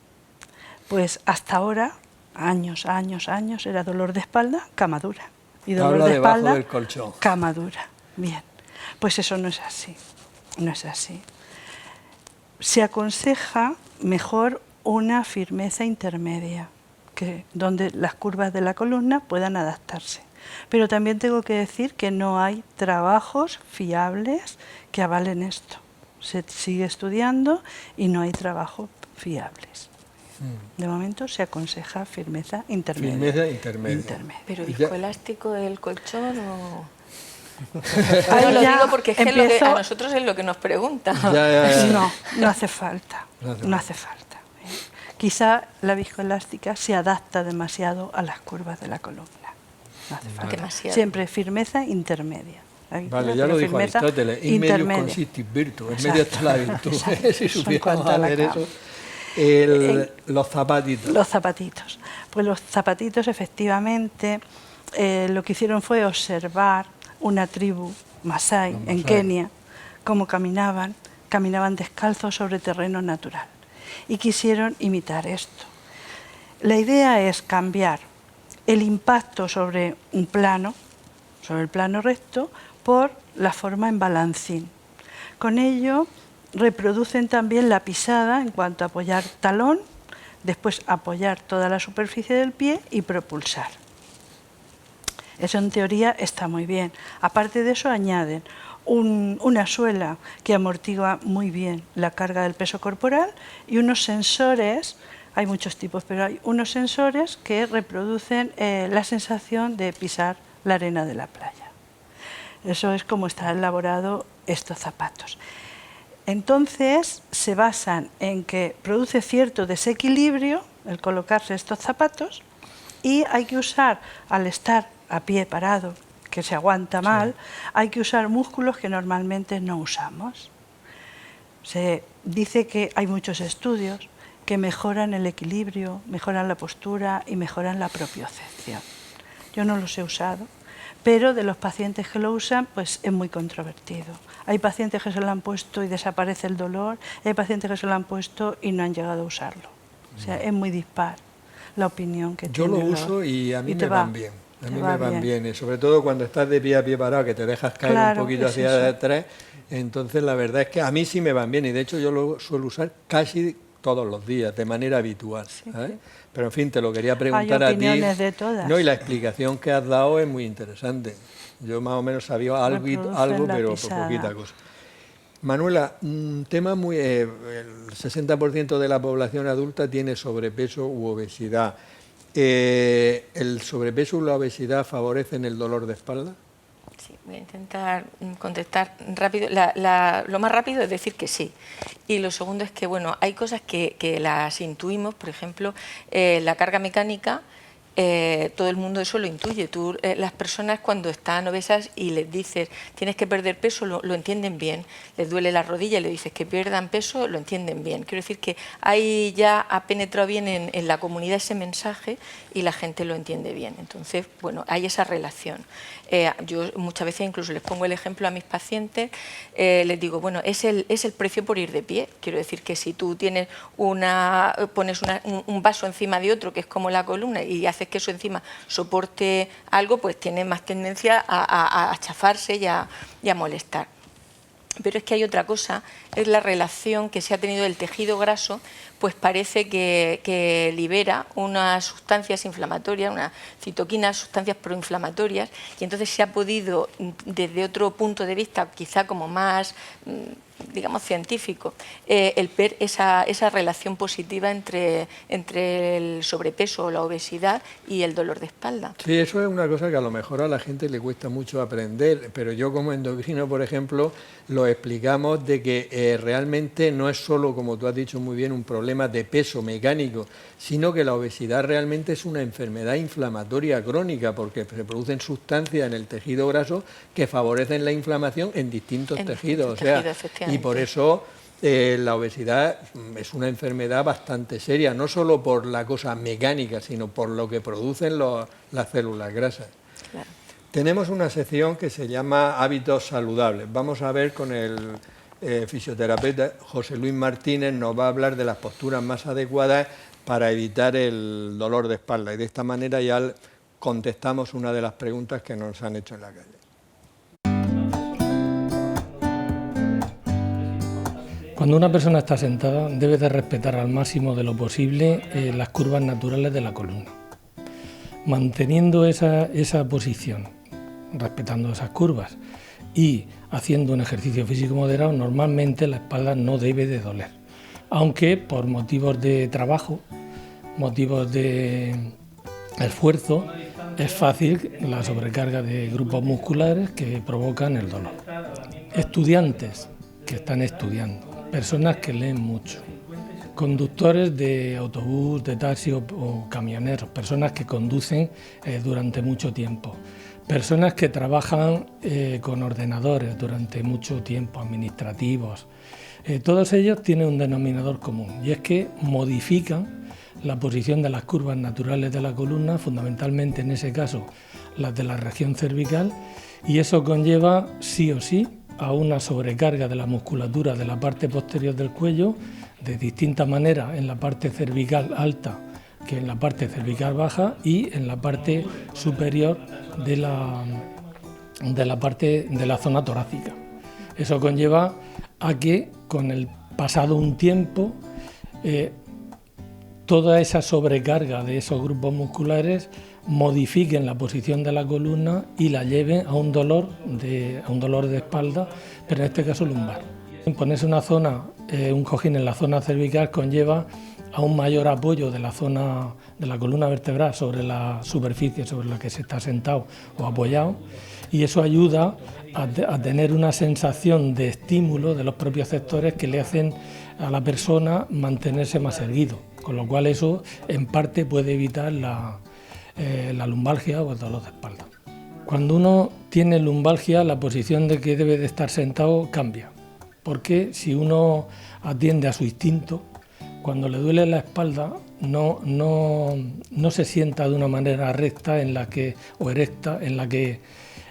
pues hasta ahora, años, era dolor de espalda, cama dura. Y dolor de espalda, del colchón. Cama dura. Bien, pues eso no es así. No es así. Se aconseja mejor una firmeza intermedia, donde las curvas de la columna puedan adaptarse. Pero también tengo que decir que no hay trabajos fiables que avalen esto. Se sigue estudiando y no hay trabajos fiables. De momento se aconseja firmeza intermedia. Firmeza intermedia. ¿Pero viscoelástico el colchón o...? Ahí lo digo porque es que a nosotros es lo que nos preguntan. No hace falta. No hace falta. Quizá la viscoelástica se adapta demasiado a las curvas de la columna. No hace falta. Demasiado. Siempre firmeza intermedia. Vale, ya lo dijo Aristóteles, in medius consistit virtus, en medio está la virtud. Si supiéramos hacer eso. Los zapatitos. Los zapatitos. Pues los zapatitos, efectivamente, lo que hicieron fue observar una tribu masái en Kenia, cómo caminaban descalzos sobre terreno natural. Y quisieron imitar esto. La idea es cambiar el impacto sobre el plano recto, por la forma en balancín. Con ello reproducen también la pisada en cuanto a apoyar talón, después apoyar toda la superficie del pie y propulsar. Eso en teoría está muy bien. Aparte de eso añaden una suela que amortigua muy bien la carga del peso corporal y unos sensores, hay muchos tipos, pero hay unos sensores que reproducen la sensación de pisar la arena de la playa. Eso es como están elaborados estos zapatos. Entonces se basan en que produce cierto desequilibrio el colocarse estos zapatos Y hay que usar, al estar a pie parado, que se aguanta mal, hay que usar músculos que normalmente no usamos. Se dice que hay muchos estudios que mejoran el equilibrio, mejoran la postura y mejoran la propiocepción. Yo no los he usado, pero de los pacientes que lo usan, pues es muy controvertido. Hay pacientes que se lo han puesto y desaparece el dolor, hay pacientes que se lo han puesto y no han llegado a usarlo. O sea, es muy dispar la opinión que yo tiene. Yo lo uso y a mí me van bien. A mí me van bien, sobre todo cuando estás de pie a pie parado, que te dejas caer un poquito hacia atrás. Entonces, la verdad es que a mí sí me van bien y de hecho yo lo suelo usar casi todos los días, de manera habitual. ¿Sabes? Pero en fin, te lo quería preguntar a ti. De todas. No, y la explicación que has dado es muy interesante. Yo más o menos sabía algo pero por poquita cosa. Manuela, un tema muy... el 60% de la población adulta tiene sobrepeso u obesidad. ¿El sobrepeso o la obesidad favorecen el dolor de espalda? Sí, voy a intentar contestar rápido. Lo más rápido es decir que sí. Y lo segundo es que, bueno, hay cosas que las intuimos, por ejemplo, la carga mecánica. Todo el mundo eso lo intuye. Las personas cuando están obesas y les dices tienes que perder peso, lo entienden bien. Les duele la rodilla y le dices que pierdan peso, lo entienden bien. Quiero decir que ahí ya ha penetrado bien en la comunidad ese mensaje y la gente lo entiende bien. Entonces, bueno, hay esa relación. Yo muchas veces incluso les pongo el ejemplo a mis pacientes, les digo, bueno, es el precio por ir de pie. Quiero decir que si tú pones un vaso encima de otro, que es como la columna, y haces que eso encima soporte algo, pues tiene más tendencia a chafarse y a molestar. Pero es que hay otra cosa, es la relación que se ha tenido del tejido graso, pues parece que libera unas sustancias inflamatorias, unas citoquinas, sustancias proinflamatorias, y entonces se ha podido, desde otro punto de vista, quizá como más, digamos, científico, el ver esa relación positiva entre el sobrepeso o la obesidad y el dolor de espalda. Sí, eso es una cosa que a lo mejor a la gente le cuesta mucho aprender, pero yo como endocrino, por ejemplo, lo explicamos de que realmente no es solo, como tú has dicho muy bien, un problema de peso mecánico, sino que la obesidad realmente es una enfermedad inflamatoria crónica, porque se producen sustancias en el tejido graso que favorecen la inflamación en distintos tejidos. Y por eso la obesidad es una enfermedad bastante seria, no solo por la cosa mecánica, sino por lo que producen las células grasas. Claro. Tenemos una sección que se llama Hábitos Saludables. Vamos a ver con el fisioterapeuta José Luis Martínez, nos va a hablar de las posturas más adecuadas para evitar el dolor de espalda. Y de esta manera ya contestamos una de las preguntas que nos han hecho en la calle. Cuando una persona está sentada, debe de respetar al máximo de lo posible las curvas naturales de la columna. Manteniendo esa posición, respetando esas curvas y haciendo un ejercicio físico moderado, normalmente la espalda no debe de doler. Aunque por motivos de trabajo, motivos de esfuerzo, es fácil la sobrecarga de grupos musculares que provocan el dolor. Estudiantes que están estudiando, personas que leen mucho, conductores de autobús, de taxi o camioneros, personas que conducen durante mucho tiempo, personas que trabajan con ordenadores durante mucho tiempo, administrativos. Todos ellos tienen un denominador común y es que modifican la posición de las curvas naturales de la columna, fundamentalmente en ese caso las de la región cervical, y eso conlleva sí o sí a una sobrecarga de la musculatura de la parte posterior del cuello, de distinta manera en la parte cervical alta que en la parte cervical baja y en la parte superior de la parte de la zona torácica. Eso conlleva a que con el pasado un tiempo toda esa sobrecarga de esos grupos musculares modifiquen la posición de la columna y la lleven a un dolor de espalda, pero en este caso lumbar. Ponerse un cojín en la zona cervical conlleva a un mayor apoyo de la zona de la columna vertebral sobre la superficie sobre la que se está sentado o apoyado, y eso ayuda a tener una sensación de estímulo de los propios sectores que le hacen a la persona mantenerse más erguido, con lo cual eso en parte puede evitar la lumbalgia o el dolor de espalda. Cuando uno tiene lumbalgia, la posición de que debe de estar sentado cambia, porque si uno atiende a su instinto, cuando le duele la espalda no se sienta de una manera recta o erecta, en la que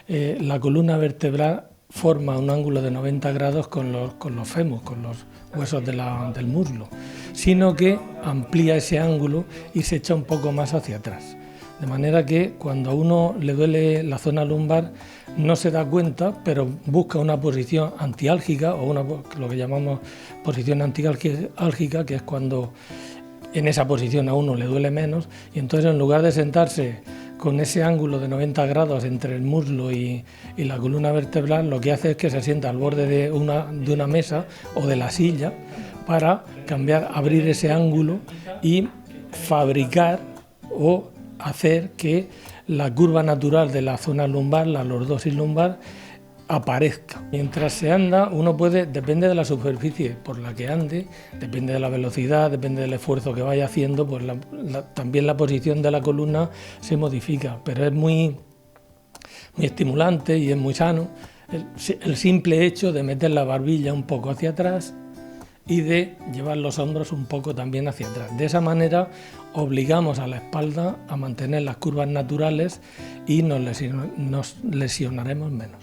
la columna vertebral forma un ángulo de 90 grados con los fémurs, con los huesos del muslo, sino que amplía ese ángulo y se echa un poco más hacia atrás. De manera que cuando a uno le duele la zona lumbar no se da cuenta, pero busca una posición antiálgica o lo que llamamos posición antiálgica, que es cuando en esa posición a uno le duele menos, y entonces en lugar de sentarse con ese ángulo de 90 grados entre el muslo y la columna vertebral, lo que hace es que se sienta al borde de una mesa o de la silla para abrir ese ángulo y fabricar o hacer que la curva natural de la zona lumbar, la lordosis lumbar, aparezca. Mientras se anda, uno puede, depende de la superficie por la que ande, depende de la velocidad, depende del esfuerzo que vaya haciendo, pues también la posición de la columna se modifica, pero es muy estimulante y es muy sano el simple hecho de meter la barbilla un poco hacia atrás y de llevar los hombros un poco también hacia atrás. De esa manera obligamos a la espalda a mantener las curvas naturales y nos lesionaremos menos.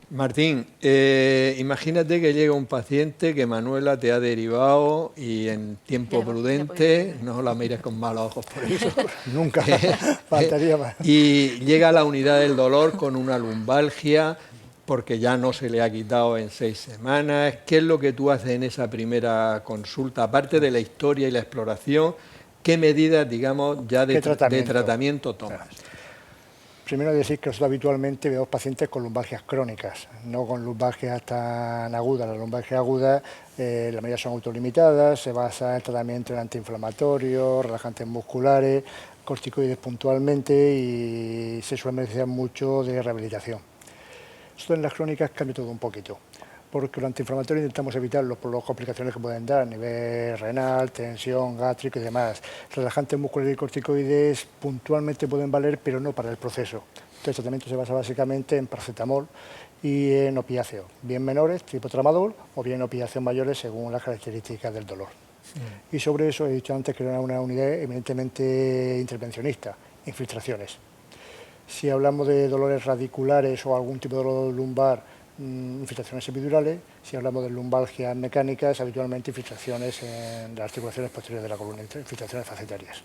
Martín, imagínate que llega un paciente que Manuela te ha derivado y en tiempo prudente, no la mires con malos ojos por eso. Nunca, faltaría más. Y llega a la unidad del dolor con una lumbalgia porque ya no se le ha quitado en 6 semanas. ¿Qué es lo que tú haces en esa primera consulta? Aparte de la historia y la exploración, ¿qué medidas, digamos, ya de tratamiento tomas? Primero decir que nosotros habitualmente vemos pacientes con lumbalgias crónicas, no con lumbalgias tan agudas. Las lumbalgias agudas, la mayoría son autolimitadas, se basa en el tratamiento en antiinflamatorios, relajantes musculares, corticoides puntualmente y se suele beneficiar mucho de rehabilitación. Esto en las crónicas cambia todo un poquito, porque los antiinflamatorios intentamos evitarlos por las complicaciones que pueden dar a nivel renal, tensión, gástrico y demás. Relajantes musculares y corticoides puntualmente pueden valer, pero no para el proceso. Entonces, el tratamiento se basa básicamente en paracetamol y en opiáceos, bien menores, tipo tramadol, o bien opiáceos mayores según las características del dolor. Y sobre eso he dicho antes que era una unidad eminentemente intervencionista, infiltraciones. Si hablamos de dolores radiculares o algún tipo de dolor lumbar, infiltraciones epidurales. Si hablamos de lumbalgias mecánicas, habitualmente infiltraciones en las articulaciones posteriores de la columna, infiltraciones facetarias.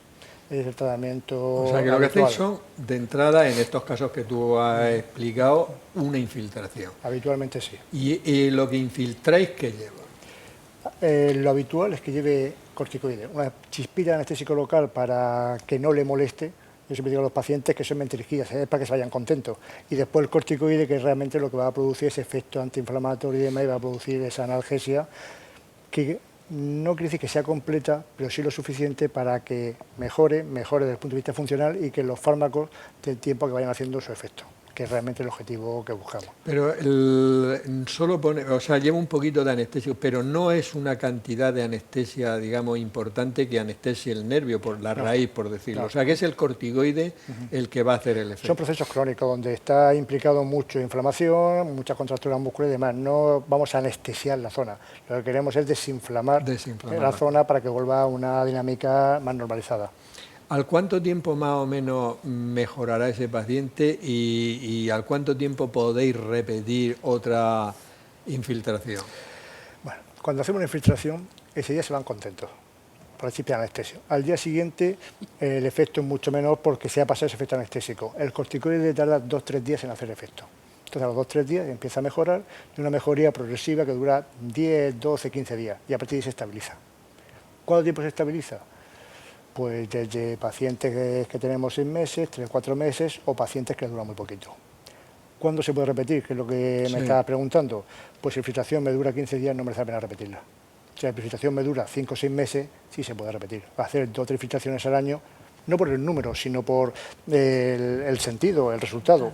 Es el tratamiento. O sea que lo que hacéis son, de entrada, en estos casos que tú has explicado, una infiltración. Habitualmente sí. ¿Y lo que infiltráis qué lleva? Lo habitual es que lleve corticoides, una chispita de anestésico local para que no le moleste. Yo siempre digo a los pacientes que son mentirigías, es para que se vayan contentos. Y después el corticoide, que realmente lo que va a producir ese efecto antiinflamatorio y demás, y va a producir esa analgesia, que no quiere decir que sea completa, pero sí lo suficiente para que mejore desde el punto de vista funcional y que los fármacos den tiempo a que vayan haciendo su efecto, que es realmente el objetivo que buscamos. Pero solo pone, o sea, lleva un poquito de anestésico, pero no es una cantidad de anestesia, digamos, importante que anestesie el nervio por la raíz, por decirlo. O sea, que es el corticoide el que va a hacer el efecto. Son procesos crónicos donde está implicado mucho inflamación, muchas contracturas musculares y demás. No vamos a anestesiar la zona. Lo que queremos es desinflamar la zona para que vuelva a una dinámica más normalizada. ¿Al cuánto tiempo más o menos mejorará ese paciente y al cuánto tiempo podéis repetir otra infiltración? Bueno, cuando hacemos una infiltración, ese día se van contentos por el chip de anestesio. Al día siguiente el efecto es mucho menor porque se ha pasado ese efecto anestésico. El corticoide tarda 2-3 días en hacer efecto. Entonces a los 2-3 días empieza a mejorar y una mejoría progresiva que dura 10, 12, 15 días y a partir de ahí se estabiliza. ¿Cuánto tiempo se estabiliza? Pues desde pacientes que tenemos 6 meses, 3-4 meses o pacientes que duran muy poquito. ¿Cuándo se puede repetir? Que es lo que me estaba preguntando. Pues si la infiltración me dura 15 días no merece la pena repetirla. Si la infiltración me dura 5 o 6 meses, sí se puede repetir. Hacer 2 o 3 infiltraciones al año, no por el número, sino por el sentido, el resultado,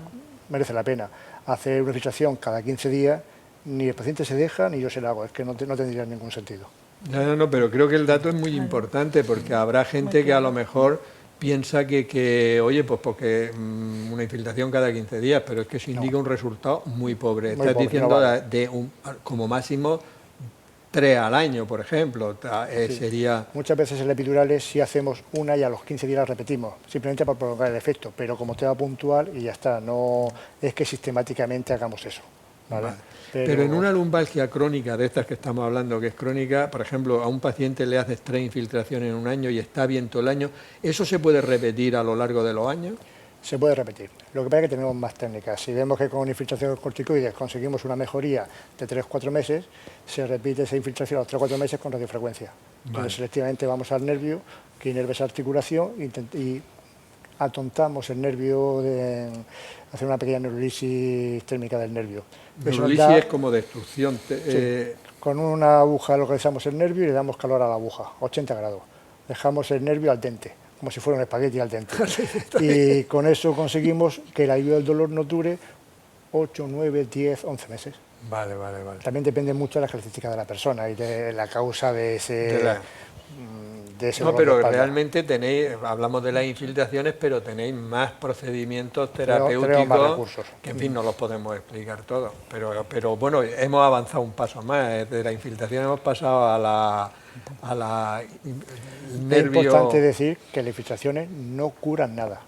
merece la pena. Hacer una infiltración cada 15 días, ni el paciente se deja, ni yo se la hago, es que no tendría ningún sentido. No, pero creo que el dato es muy importante porque habrá gente que a lo mejor piensa que oye, pues porque una infiltración cada 15 días, pero es que eso indica un resultado muy pobre. Muy Estás pobre, diciendo no vale. como máximo 3 al año, por ejemplo, Sí. sería... Muchas veces en epidurales sí hacemos una y a los 15 días la repetimos, simplemente para prolongar el efecto, pero como tema puntual y ya está, no es que sistemáticamente hagamos eso. ¿vale? Vale. Pero en una lumbalgia crónica de estas que estamos hablando, que es crónica, por ejemplo, a un paciente le haces 3 infiltraciones en un año y está bien todo el año, ¿eso se puede repetir a lo largo de los años? Se puede repetir. Lo que pasa es que tenemos más técnicas. Si vemos que con infiltración de corticoides conseguimos una mejoría de 3-4 meses, se repite esa infiltración a los 3-4 meses con radiofrecuencia. Entonces, Vale. selectivamente vamos al nervio, que inerva esa articulación y atontamos el nervio, hacer una pequeña neurolisis térmica del nervio. Eso nos Neurolisis da- es como destrucción. Con una aguja localizamos el nervio y le damos calor a la aguja, 80 grados. Dejamos el nervio al dente, como si fuera un espagueti al dente. Y con eso conseguimos que el alivio del dolor no dure 8, 9, 10, 11 meses. Vale. También depende mucho de las características de la persona y de la causa de ese, de ese No, dolor de pero espalda. realmente tenéis, hablamos de las infiltraciones, pero tenéis más procedimientos Tenemos terapéuticos más recursos. que, en fin, no los podemos explicar todos. Pero bueno, hemos avanzado un paso más. De la infiltración hemos pasado a la Es nervio... importante decir que las infiltraciones no curan nada,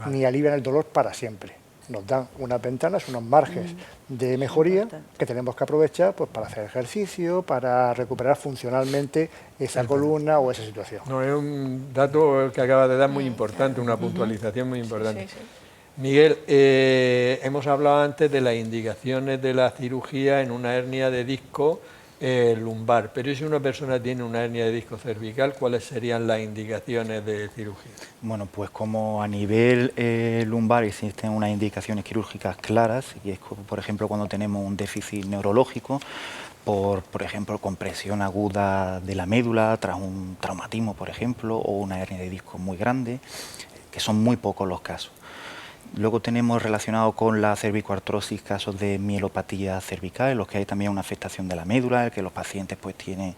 ni alivian el dolor para siempre. Nos dan unas ventanas, unos márgenes de mejoría que tenemos que aprovechar pues, para hacer ejercicio, para recuperar funcionalmente esa columna o esa situación. No, es un dato que acaba de dar muy importante, una puntualización muy importante. Sí. Miguel, hemos hablado antes de las indicaciones de la cirugía en una hernia de disco lumbar, pero si una persona tiene una hernia de disco cervical, ¿cuáles serían las indicaciones de cirugía? Bueno, pues como a nivel lumbar existen unas indicaciones quirúrgicas claras, y es por ejemplo cuando tenemos un déficit neurológico, por ejemplo compresión aguda de la médula tras un traumatismo, por ejemplo, o una hernia de disco muy grande, que son muy pocos los casos. Luego tenemos relacionado con la cervicoartrosis casos de mielopatía cervical, en los que hay también una afectación de la médula, en que los pacientes pues tienen,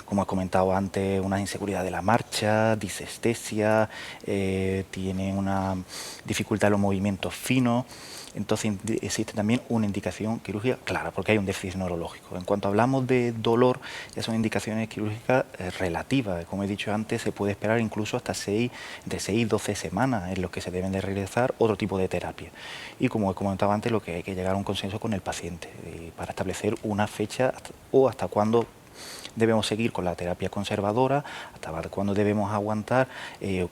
como he comentado antes, una inseguridad de la marcha, disestesia, tienen una dificultad en los movimientos finos. Entonces existe también una indicación quirúrgica clara, porque hay un déficit neurológico. En cuanto hablamos de dolor, ya son indicaciones quirúrgicas relativas. Como he dicho antes, se puede esperar incluso hasta entre 6 y 12 semanas en los que se deben de realizar otro tipo de terapia. Y como he comentado antes, lo que hay que llegar a un consenso con el paciente para establecer una fecha o hasta cuándo debemos seguir con la terapia conservadora, hasta cuándo debemos aguantar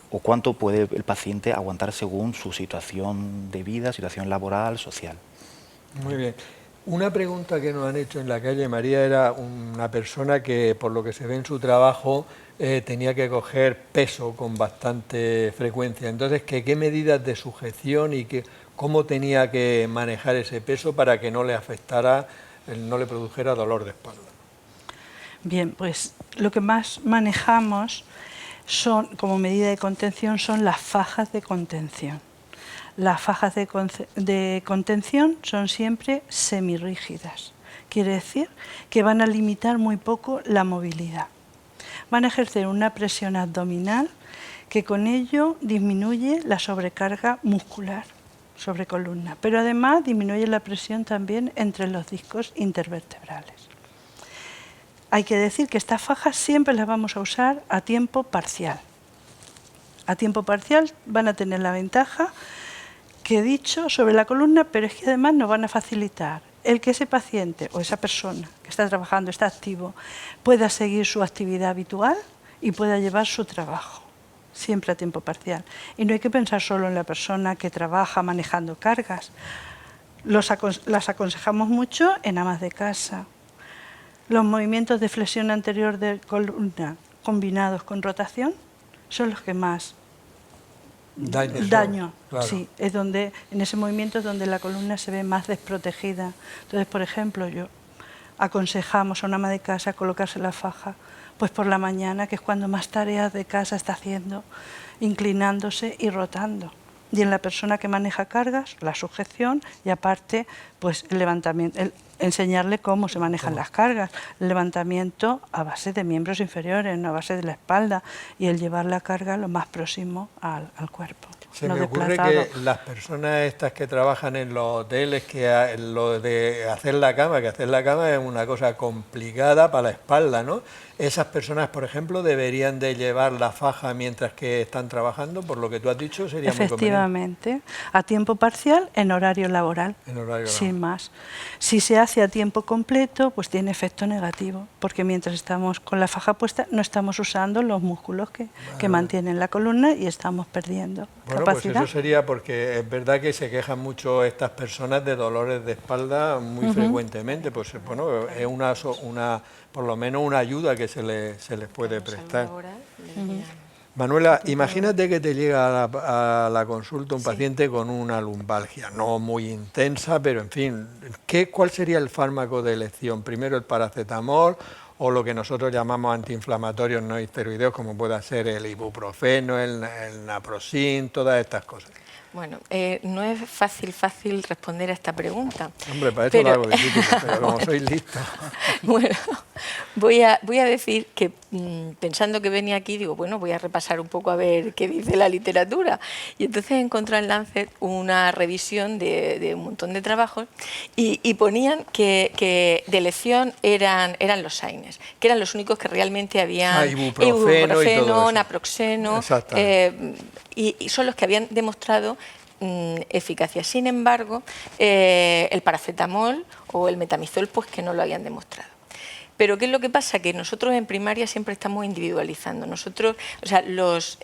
o cuánto puede el paciente aguantar según su situación de vida, situación laboral, social. Muy bien. Una pregunta que nos han hecho en la calle, María, era una persona que, por lo que se ve en su trabajo, tenía que coger peso con bastante frecuencia. Entonces, ¿qué medidas de sujeción y cómo tenía que manejar ese peso para que no le afectara, no le produjera dolor de espalda? Bien, pues lo que más manejamos son, como medida de contención, son las fajas de contención. Las fajas de contención son siempre semirrígidas. Quiere decir que van a limitar muy poco la movilidad. Van a ejercer una presión abdominal que con ello disminuye la sobrecarga muscular sobre columna, pero además disminuye la presión también entre los discos intervertebrales. Hay que decir que estas fajas siempre las vamos a usar a tiempo parcial. A tiempo parcial van a tener la ventaja que he dicho sobre la columna, pero es que además nos van a facilitar el que ese paciente o esa persona que está trabajando, está activo, pueda seguir su actividad habitual y pueda llevar su trabajo, siempre a tiempo parcial. Y no hay que pensar solo en la persona que trabaja manejando cargas. Las aconsejamos mucho en amas de casa. Los movimientos de flexión anterior de columna combinados con rotación son los que más daño. Claro. Sí, es donde, en ese movimiento es donde la columna se ve más desprotegida. Entonces, por ejemplo, aconsejamos a una ama de casa colocarse la faja pues por la mañana, que es cuando más tareas de casa está haciendo, inclinándose y rotando. Y en la persona que maneja cargas, la sujeción y aparte pues el levantamiento, enseñarle cómo se manejan las cargas, el levantamiento a base de miembros inferiores, no a base de la espalda, y el llevar la carga lo más próximo al cuerpo. Se no me ocurre desplazado. que las personas estas que trabajan en los hoteles, que lo de hacer la cama, que hacer la cama es una cosa complicada para la espalda, ¿no? Esas personas, por ejemplo, deberían de llevar la faja mientras que están trabajando, por lo que tú has dicho, sería muy conveniente. Efectivamente, a tiempo parcial en horario laboral, sin más. Si se hace a tiempo completo, pues tiene efecto negativo, porque mientras estamos con la faja puesta no estamos usando los músculos que mantienen la columna y estamos perdiendo capacidad. Pues eso sería porque es verdad que se quejan mucho estas personas de dolores de espalda muy frecuentemente, pues bueno, es por lo menos una ayuda que se les puede prestar. Manuela, imagínate que te llega a la consulta un paciente con una lumbalgia, no muy intensa, pero en fin, ¿cuál sería el fármaco de elección? ¿Primero el paracetamol o lo que nosotros llamamos antiinflamatorios no esteroideos, como pueda ser el ibuprofeno, el naproxen, todas estas cosas? Bueno, no es fácil responder a esta pregunta. Hombre, para eso lo hago difícil, pero como soy listo. Bueno, voy a decir que pensando que venía aquí, digo, bueno, voy a repasar un poco a ver qué dice la literatura. Y entonces encontré en Lancet una revisión de un montón de trabajos y ponían que de elección eran los AINES, que eran los únicos que realmente habían ibuprofeno, naproxeno, y son los que habían demostrado eficacia. Sin embargo, el paracetamol o el metamizol, pues que no lo habían demostrado. Pero ¿qué es lo que pasa? Que nosotros en primaria siempre estamos individualizando. Nosotros, o sea, los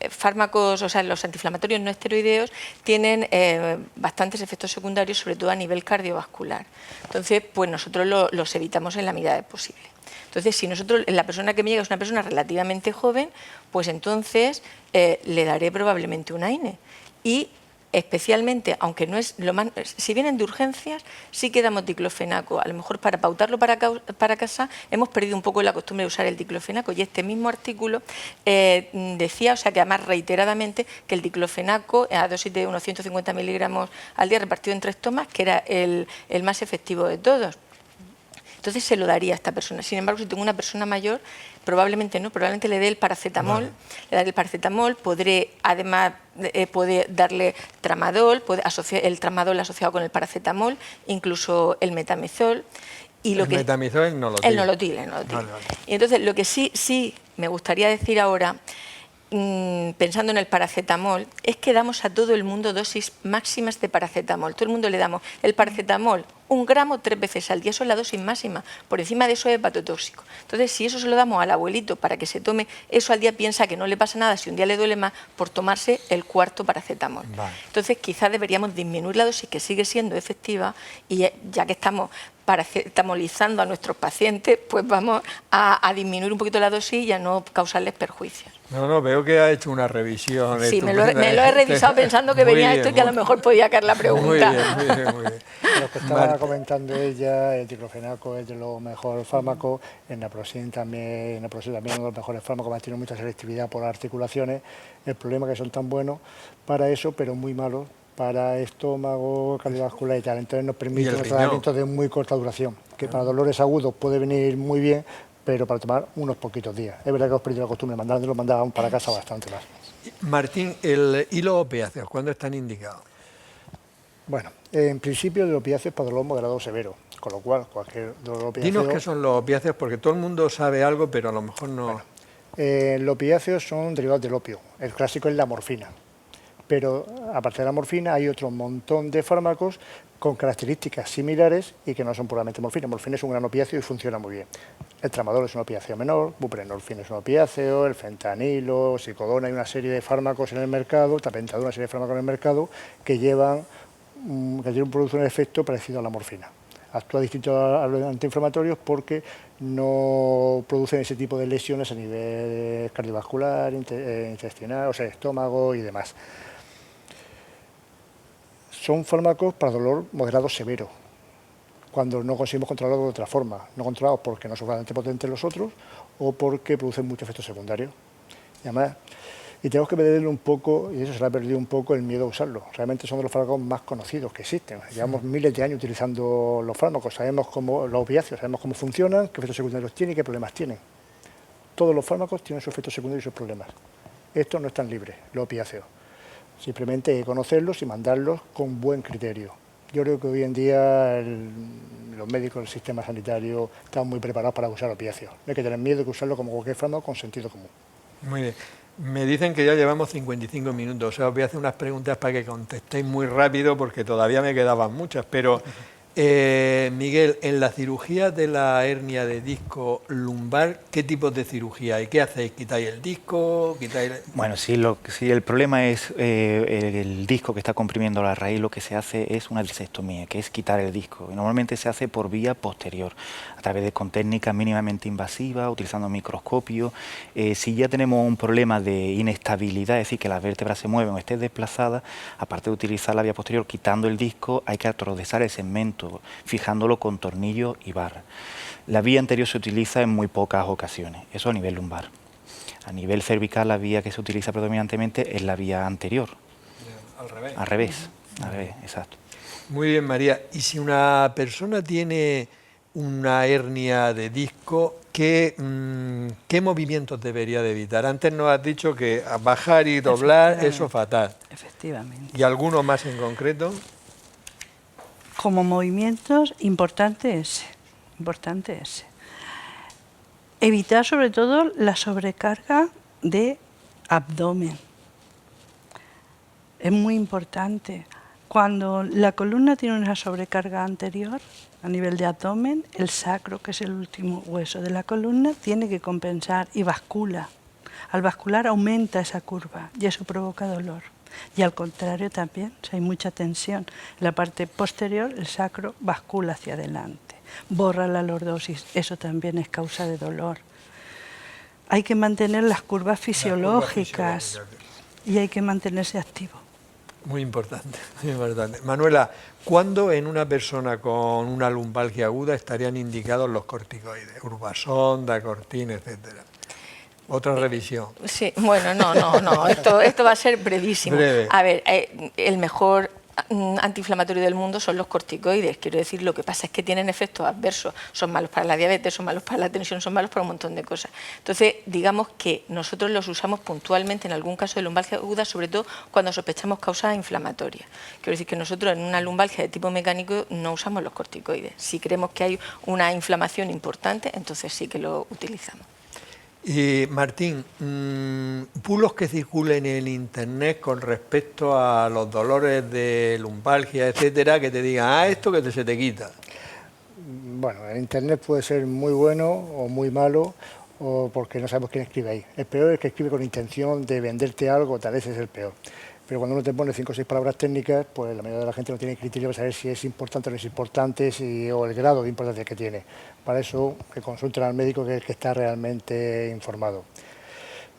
fármacos, o sea, los antiinflamatorios no esteroideos tienen bastantes efectos secundarios, sobre todo a nivel cardiovascular. Entonces, pues nosotros los evitamos en la medida de posible. Entonces, si la persona que me llega es una persona relativamente joven, pues entonces le daré probablemente un AINE. Y especialmente, aunque no es lo más, si vienen de urgencias, sí que damos diclofenaco. A lo mejor para pautarlo para casa hemos perdido un poco la costumbre de usar el diclofenaco, y este mismo artículo decía, o sea que además reiteradamente, que el diclofenaco a dosis de unos 150 miligramos al día repartido en 3 tomas, que era el más efectivo de todos. Entonces se lo daría a esta persona. Sin embargo, si tengo una persona mayor, probablemente no, probablemente le dé el paracetamol, le daré el paracetamol, podré además darle tramadol, el tramadol asociado con el paracetamol, incluso el metamizol. Y metamizol es nolotil. El nolotil. Vale. Y entonces lo que sí me gustaría decir ahora, pensando en el paracetamol, es que damos a todo el mundo dosis máximas de paracetamol. Todo el mundo le damos el paracetamol 1 gramo 3 veces al día, eso es la dosis máxima. Por encima de eso es hepatotóxico. Entonces, si eso se lo damos al abuelito para que se tome eso al día, piensa que no le pasa nada si un día le duele más por tomarse el 4º paracetamol. Vale. Entonces, quizás deberíamos disminuir la dosis, que sigue siendo efectiva, y ya que estamos paracetamolizando a nuestros pacientes, pues vamos a disminuir un poquito la dosis y a no causarles perjuicios. No, veo que ha hecho una revisión. Sí, me lo he revisado pensando que venía esto y que a lo mejor podía caer la pregunta. Muy bien. Lo que estaba comentando ella, el diclofenaco es de los mejores fármacos, el naproxen también es uno de los mejores fármacos, más tiene mucha selectividad por articulaciones. El problema es que son tan buenos para eso, pero muy malos para estómago, cardiovascular y tal. Entonces nos permite un tratamiento de muy corta duración, que para dolores agudos puede venir muy bien, pero para tomar unos poquitos días. Es verdad que os perdido la costumbre de mandárnoslo, mandaban para casa bastante más. Martín, ¿y los opiáceos cuándo están indicados? Bueno, en principio los opiáceos para dolor moderado o severo, con lo cual cualquier dolor opiáceo... Dinos qué son los opiáceos, porque todo el mundo sabe algo, pero a lo mejor no... Bueno, los opiáceos son derivados del opio, el clásico es la morfina, pero aparte de la morfina hay otro montón de fármacos con características similares y que no son puramente morfina. Morfina es un gran opiáceo y funciona muy bien. El tramadol es un opiáceo menor, buprenorfina es un opiáceo, el fentanilo, oxicodona, hay una serie de fármacos en el mercado, tapentadol, una serie de fármacos en el mercado que producen un efecto parecido a la morfina. Actúa distinto a los antiinflamatorios porque no producen ese tipo de lesiones a nivel cardiovascular, intestinal, o sea, estómago y demás. Son fármacos para dolor moderado severo, cuando no conseguimos controlarlo de otra forma, no controlados porque no son bastante potentes los otros o porque producen muchos efectos secundarios. Y además, Y tenemos que perderle un poco, y eso se le ha perdido un poco, el miedo a usarlo. Realmente son de los fármacos más conocidos que existen. Llevamos miles de años utilizando los fármacos, sabemos cómo, los opiáceos, sabemos cómo funcionan, qué efectos secundarios tienen y qué problemas tienen. Todos los fármacos tienen sus efectos secundarios y sus problemas. Estos no están libres, los opiáceos. Simplemente hay que conocerlos y mandarlos con buen criterio. Yo creo que hoy en día los médicos del sistema sanitario están muy preparados para usar opiáceos. No hay que tener miedo de usarlo como cualquier fármaco con sentido común. Muy bien. Me dicen que ya llevamos 55 minutos, o sea, os voy a hacer unas preguntas para que contestéis muy rápido porque todavía me quedaban muchas, pero Miguel, en la cirugía de la hernia de disco lumbar, ¿qué tipos de cirugía hay? ¿Qué hacéis? ¿Quitáis el disco? Bueno, si el problema es el disco que está comprimiendo la raíz, lo que se hace es una disectomía, que es quitar el disco. Y normalmente se hace por vía posterior, a través con técnicas mínimamente invasivas, utilizando microscopio. Si ya tenemos un problema de inestabilidad, es decir, que las vértebras se mueven o estén desplazadas, aparte de utilizar la vía posterior, quitando el disco, hay que atravesar el segmento, fijándolo con tornillos y barras. La vía anterior se utiliza en muy pocas ocasiones, eso a nivel lumbar. A nivel cervical, la vía que se utiliza predominantemente es la vía anterior. Al revés. Al revés, exacto. Muy bien, María. Y si una persona tiene una hernia de disco, ¿qué movimientos debería de evitar? Antes nos has dicho que bajar y doblar, eso fatal. Efectivamente. ¿Y alguno más en concreto? Como movimientos, importante ese. Evitar sobre todo la sobrecarga de abdomen. Es muy importante. Cuando la columna tiene una sobrecarga anterior, a nivel de abdomen, el sacro, que es el último hueso de la columna, tiene que compensar y bascula. Al bascular aumenta esa curva y eso provoca dolor. Y al contrario también, si hay mucha tensión en la parte posterior, el sacro bascula hacia adelante, borra la lordosis, eso también es causa de dolor. Hay que mantener las curvas fisiológicas y hay que mantenerse activo. Muy importante, muy importante. Manuela, ¿cuándo en una persona con una lumbalgia aguda estarían indicados los corticoides? Urbasón, dacortina, etcétera. Otra revisión. Sí, bueno, no, esto va a ser brevísimo. Breve. A ver, el mejor antiinflamatorio del mundo son los corticoides, quiero decir, lo que pasa es que tienen efectos adversos, son malos para la diabetes, son malos para la tensión, son malos para un montón de cosas. Entonces, digamos que nosotros los usamos puntualmente en algún caso de lumbalgia aguda, sobre todo cuando sospechamos causas inflamatorias. Quiero decir que nosotros en una lumbalgia de tipo mecánico no usamos los corticoides. Si creemos que hay una inflamación importante, entonces sí que lo utilizamos. Martín, bulos que circulen en internet con respecto a los dolores de lumbalgia, etcétera, que te digan, esto que se te quita. Bueno, en internet puede ser muy bueno o muy malo, o porque no sabemos quién escribe ahí. El peor es el que escribe con intención de venderte algo, tal vez es el peor. Pero cuando uno te pone 5 o 6 palabras técnicas, pues la mayoría de la gente no tiene criterio para saber si es importante o no es importante, o el grado de importancia que tiene. Para eso, que consulten al médico, que es el que está realmente informado.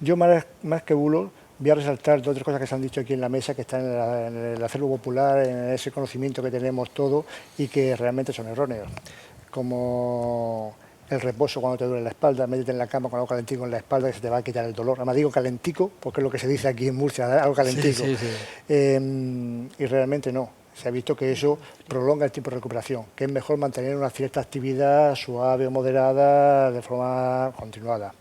Yo, más que bulos, voy a resaltar 2 o 3 cosas que se han dicho aquí en la mesa, que están en el acervo popular, en ese conocimiento que tenemos todos y que realmente son erróneos. Como el reposo cuando te duele la espalda, métete en la cama con algo calentico en la espalda que se te va a quitar el dolor. Además digo calentico porque es lo que se dice aquí en Murcia, algo calentico. Sí. Y realmente no. Se ha visto que eso prolonga el tiempo de recuperación, que es mejor mantener una cierta actividad suave o moderada de forma continuada.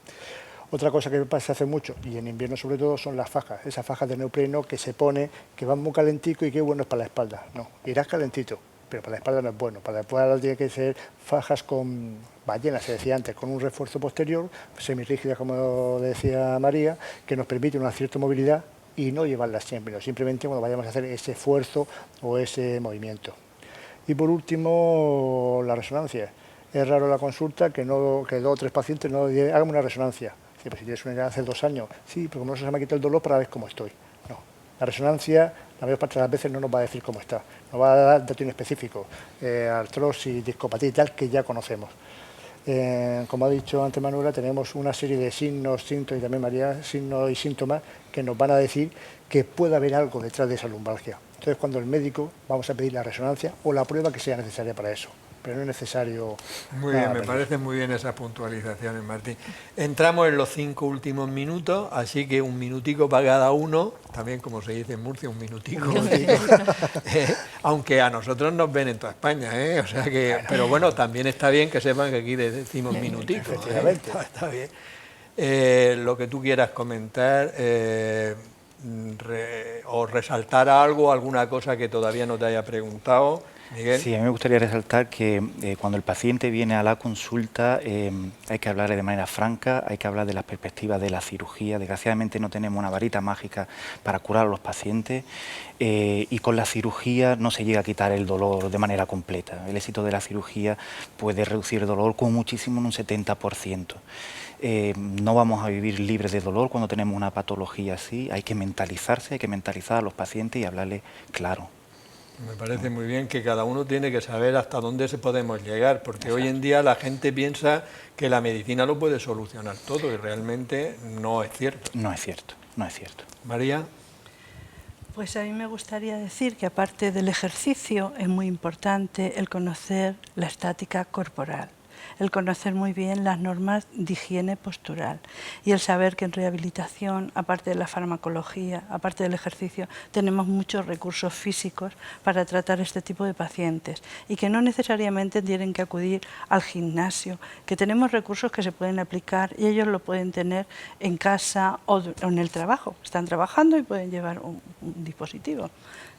Otra cosa que se hace mucho, y en invierno sobre todo, son las fajas. Esas fajas de neopreno que se pone, que van muy calentico y que bueno es para la espalda. No, irás calentito, pero para la espalda no es bueno. Para la espalda tiene que ser fajas con ballenas, se decía antes, con un refuerzo posterior, semirrígidas, como decía María, que nos permite una cierta movilidad y no llevarlas siempre, no, simplemente cuando vayamos a hacer ese esfuerzo o ese movimiento. Y por último, la resonancia. Es raro la consulta que 2 o 3 pacientes no digan, hágame una resonancia. Sí, pues si tienes una herida hace 2 años, sí, pero como no se me ha quitado el dolor para ver cómo estoy. No, la resonancia, la mayor parte de las veces no nos va a decir cómo está, nos va a dar datos específicos, artrosis, discopatía y tal, que ya conocemos. Como ha dicho antes Manuela, tenemos una serie de signos, síntomas y también María, signos y síntomas que nos van a decir que puede haber algo detrás de esa lumbalgia. Entonces, cuando el médico vamos a pedir la resonancia o la prueba que sea necesaria para eso. pero no es necesario. Muy bien, me parecen muy bien esas puntualizaciones, Martín. Entramos en los 5 últimos minutos, así que un minutico para cada uno, también como se dice en Murcia, un minutico. Aunque a nosotros nos ven en toda España, o sea que, bueno. Pero bueno, también está bien que sepan que aquí decimos minutico. Efectivamente. Está bien. Lo que tú quieras comentar, o resaltar algo, alguna cosa que todavía no te haya preguntado. Miguel. Sí, a mí me gustaría resaltar que cuando el paciente viene a la consulta hay que hablar de manera franca, hay que hablar de las perspectivas de la cirugía. Desgraciadamente no tenemos una varita mágica para curar a los pacientes y con la cirugía no se llega a quitar el dolor de manera completa. El éxito de la cirugía puede reducir el dolor como muchísimo en un 70%. No vamos a vivir libres de dolor cuando tenemos una patología así. Hay que mentalizarse, hay que mentalizar a los pacientes y hablarles claro. Me parece muy bien que cada uno tiene que saber hasta dónde se podemos llegar, porque Exacto. hoy en día la gente piensa que la medicina lo puede solucionar todo y realmente no es cierto. No es cierto, no es cierto. María. Pues a mí me gustaría decir que aparte del ejercicio es muy importante el conocer la estática corporal, el conocer muy bien las normas de higiene postural y el saber que en rehabilitación, aparte de la farmacología, aparte del ejercicio, tenemos muchos recursos físicos para tratar este tipo de pacientes y que no necesariamente tienen que acudir al gimnasio, que tenemos recursos que se pueden aplicar y ellos lo pueden tener en casa o en el trabajo. Están trabajando y pueden llevar un dispositivo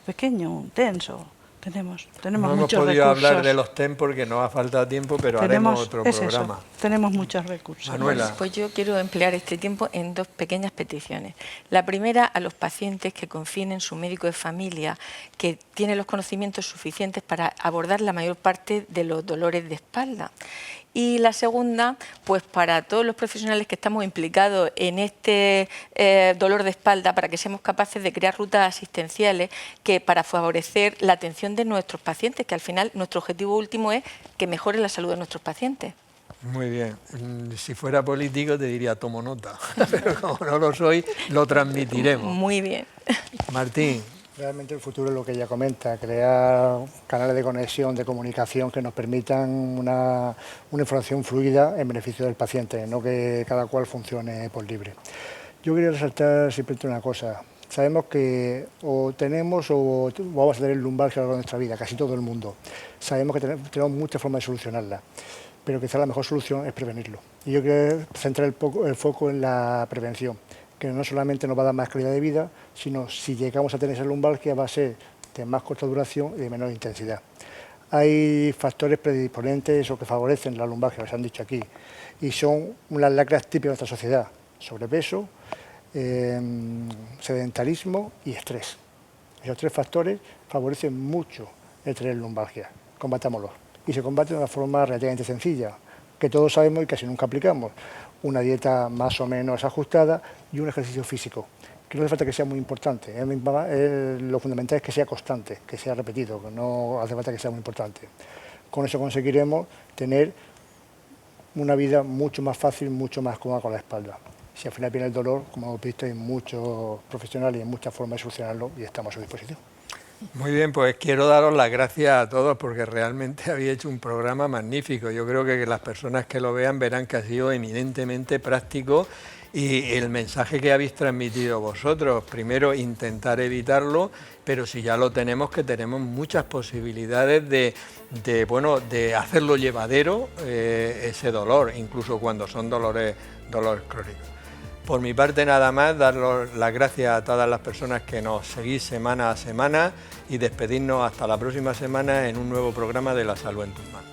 pequeño, un tenso. Tenemos no muchos hemos podido recursos. hablar de los TEM porque nos ha faltado tiempo, pero haremos otro programa. Eso, tenemos muchos recursos. Manuela. Pues yo quiero emplear este tiempo en 2 pequeñas peticiones. La primera, a los pacientes que confíen en su médico de familia, que tiene los conocimientos suficientes para abordar la mayor parte de los dolores de espalda. Y la segunda, pues para todos los profesionales que estamos implicados en este dolor de espalda, para que seamos capaces de crear rutas asistenciales que para favorecer la atención de nuestros pacientes, que al final nuestro objetivo último es que mejore la salud de nuestros pacientes. Muy bien. Si fuera político te diría tomo nota, pero como no lo soy, lo transmitiremos. Muy bien. Martín. Realmente el futuro es lo que ella comenta, crear canales de conexión, de comunicación que nos permitan una información fluida en beneficio del paciente, no que cada cual funcione por libre. Yo quería resaltar simplemente una cosa. Sabemos que o tenemos o vamos a tener lumbalgia a lo largo de nuestra vida, casi todo el mundo. Sabemos que tenemos muchas formas de solucionarla, pero quizás la mejor solución es prevenirlo. Y yo quiero centrar el foco en la prevención, que no solamente nos va a dar más calidad de vida, sino si llegamos a tener esa lumbalgia va a ser de más corta duración y de menor intensidad. Hay factores predisponentes o que favorecen la lumbalgia, que se han dicho aquí, y son unas lacras típicas de nuestra sociedad: sobrepeso, sedentarismo y estrés. Esos 3 factores favorecen mucho el tener lumbalgia. Combatámoslos. Y se combate de una forma relativamente sencilla, que todos sabemos y casi nunca aplicamos: una dieta más o menos ajustada y un ejercicio físico, que no hace falta que sea muy importante. Lo fundamental es que sea constante, que sea repetido, que no hace falta que sea muy importante. Con eso conseguiremos tener una vida mucho más fácil, mucho más cómoda con la espalda. Si al final viene el dolor, como hemos visto, hay muchos profesionales y hay muchas formas de solucionarlo y estamos a su disposición. Muy bien, pues quiero daros las gracias a todos porque realmente habéis hecho un programa magnífico. Yo creo que las personas que lo vean verán que ha sido eminentemente práctico y el mensaje que habéis transmitido vosotros, primero intentar evitarlo, pero si ya lo tenemos, que tenemos muchas posibilidades de hacerlo llevadero ese dolor, incluso cuando son dolores crónicos. Por mi parte nada más, dar las gracias a todas las personas que nos seguís semana a semana y despedirnos hasta la próxima semana en un nuevo programa de La Salud en tus manos.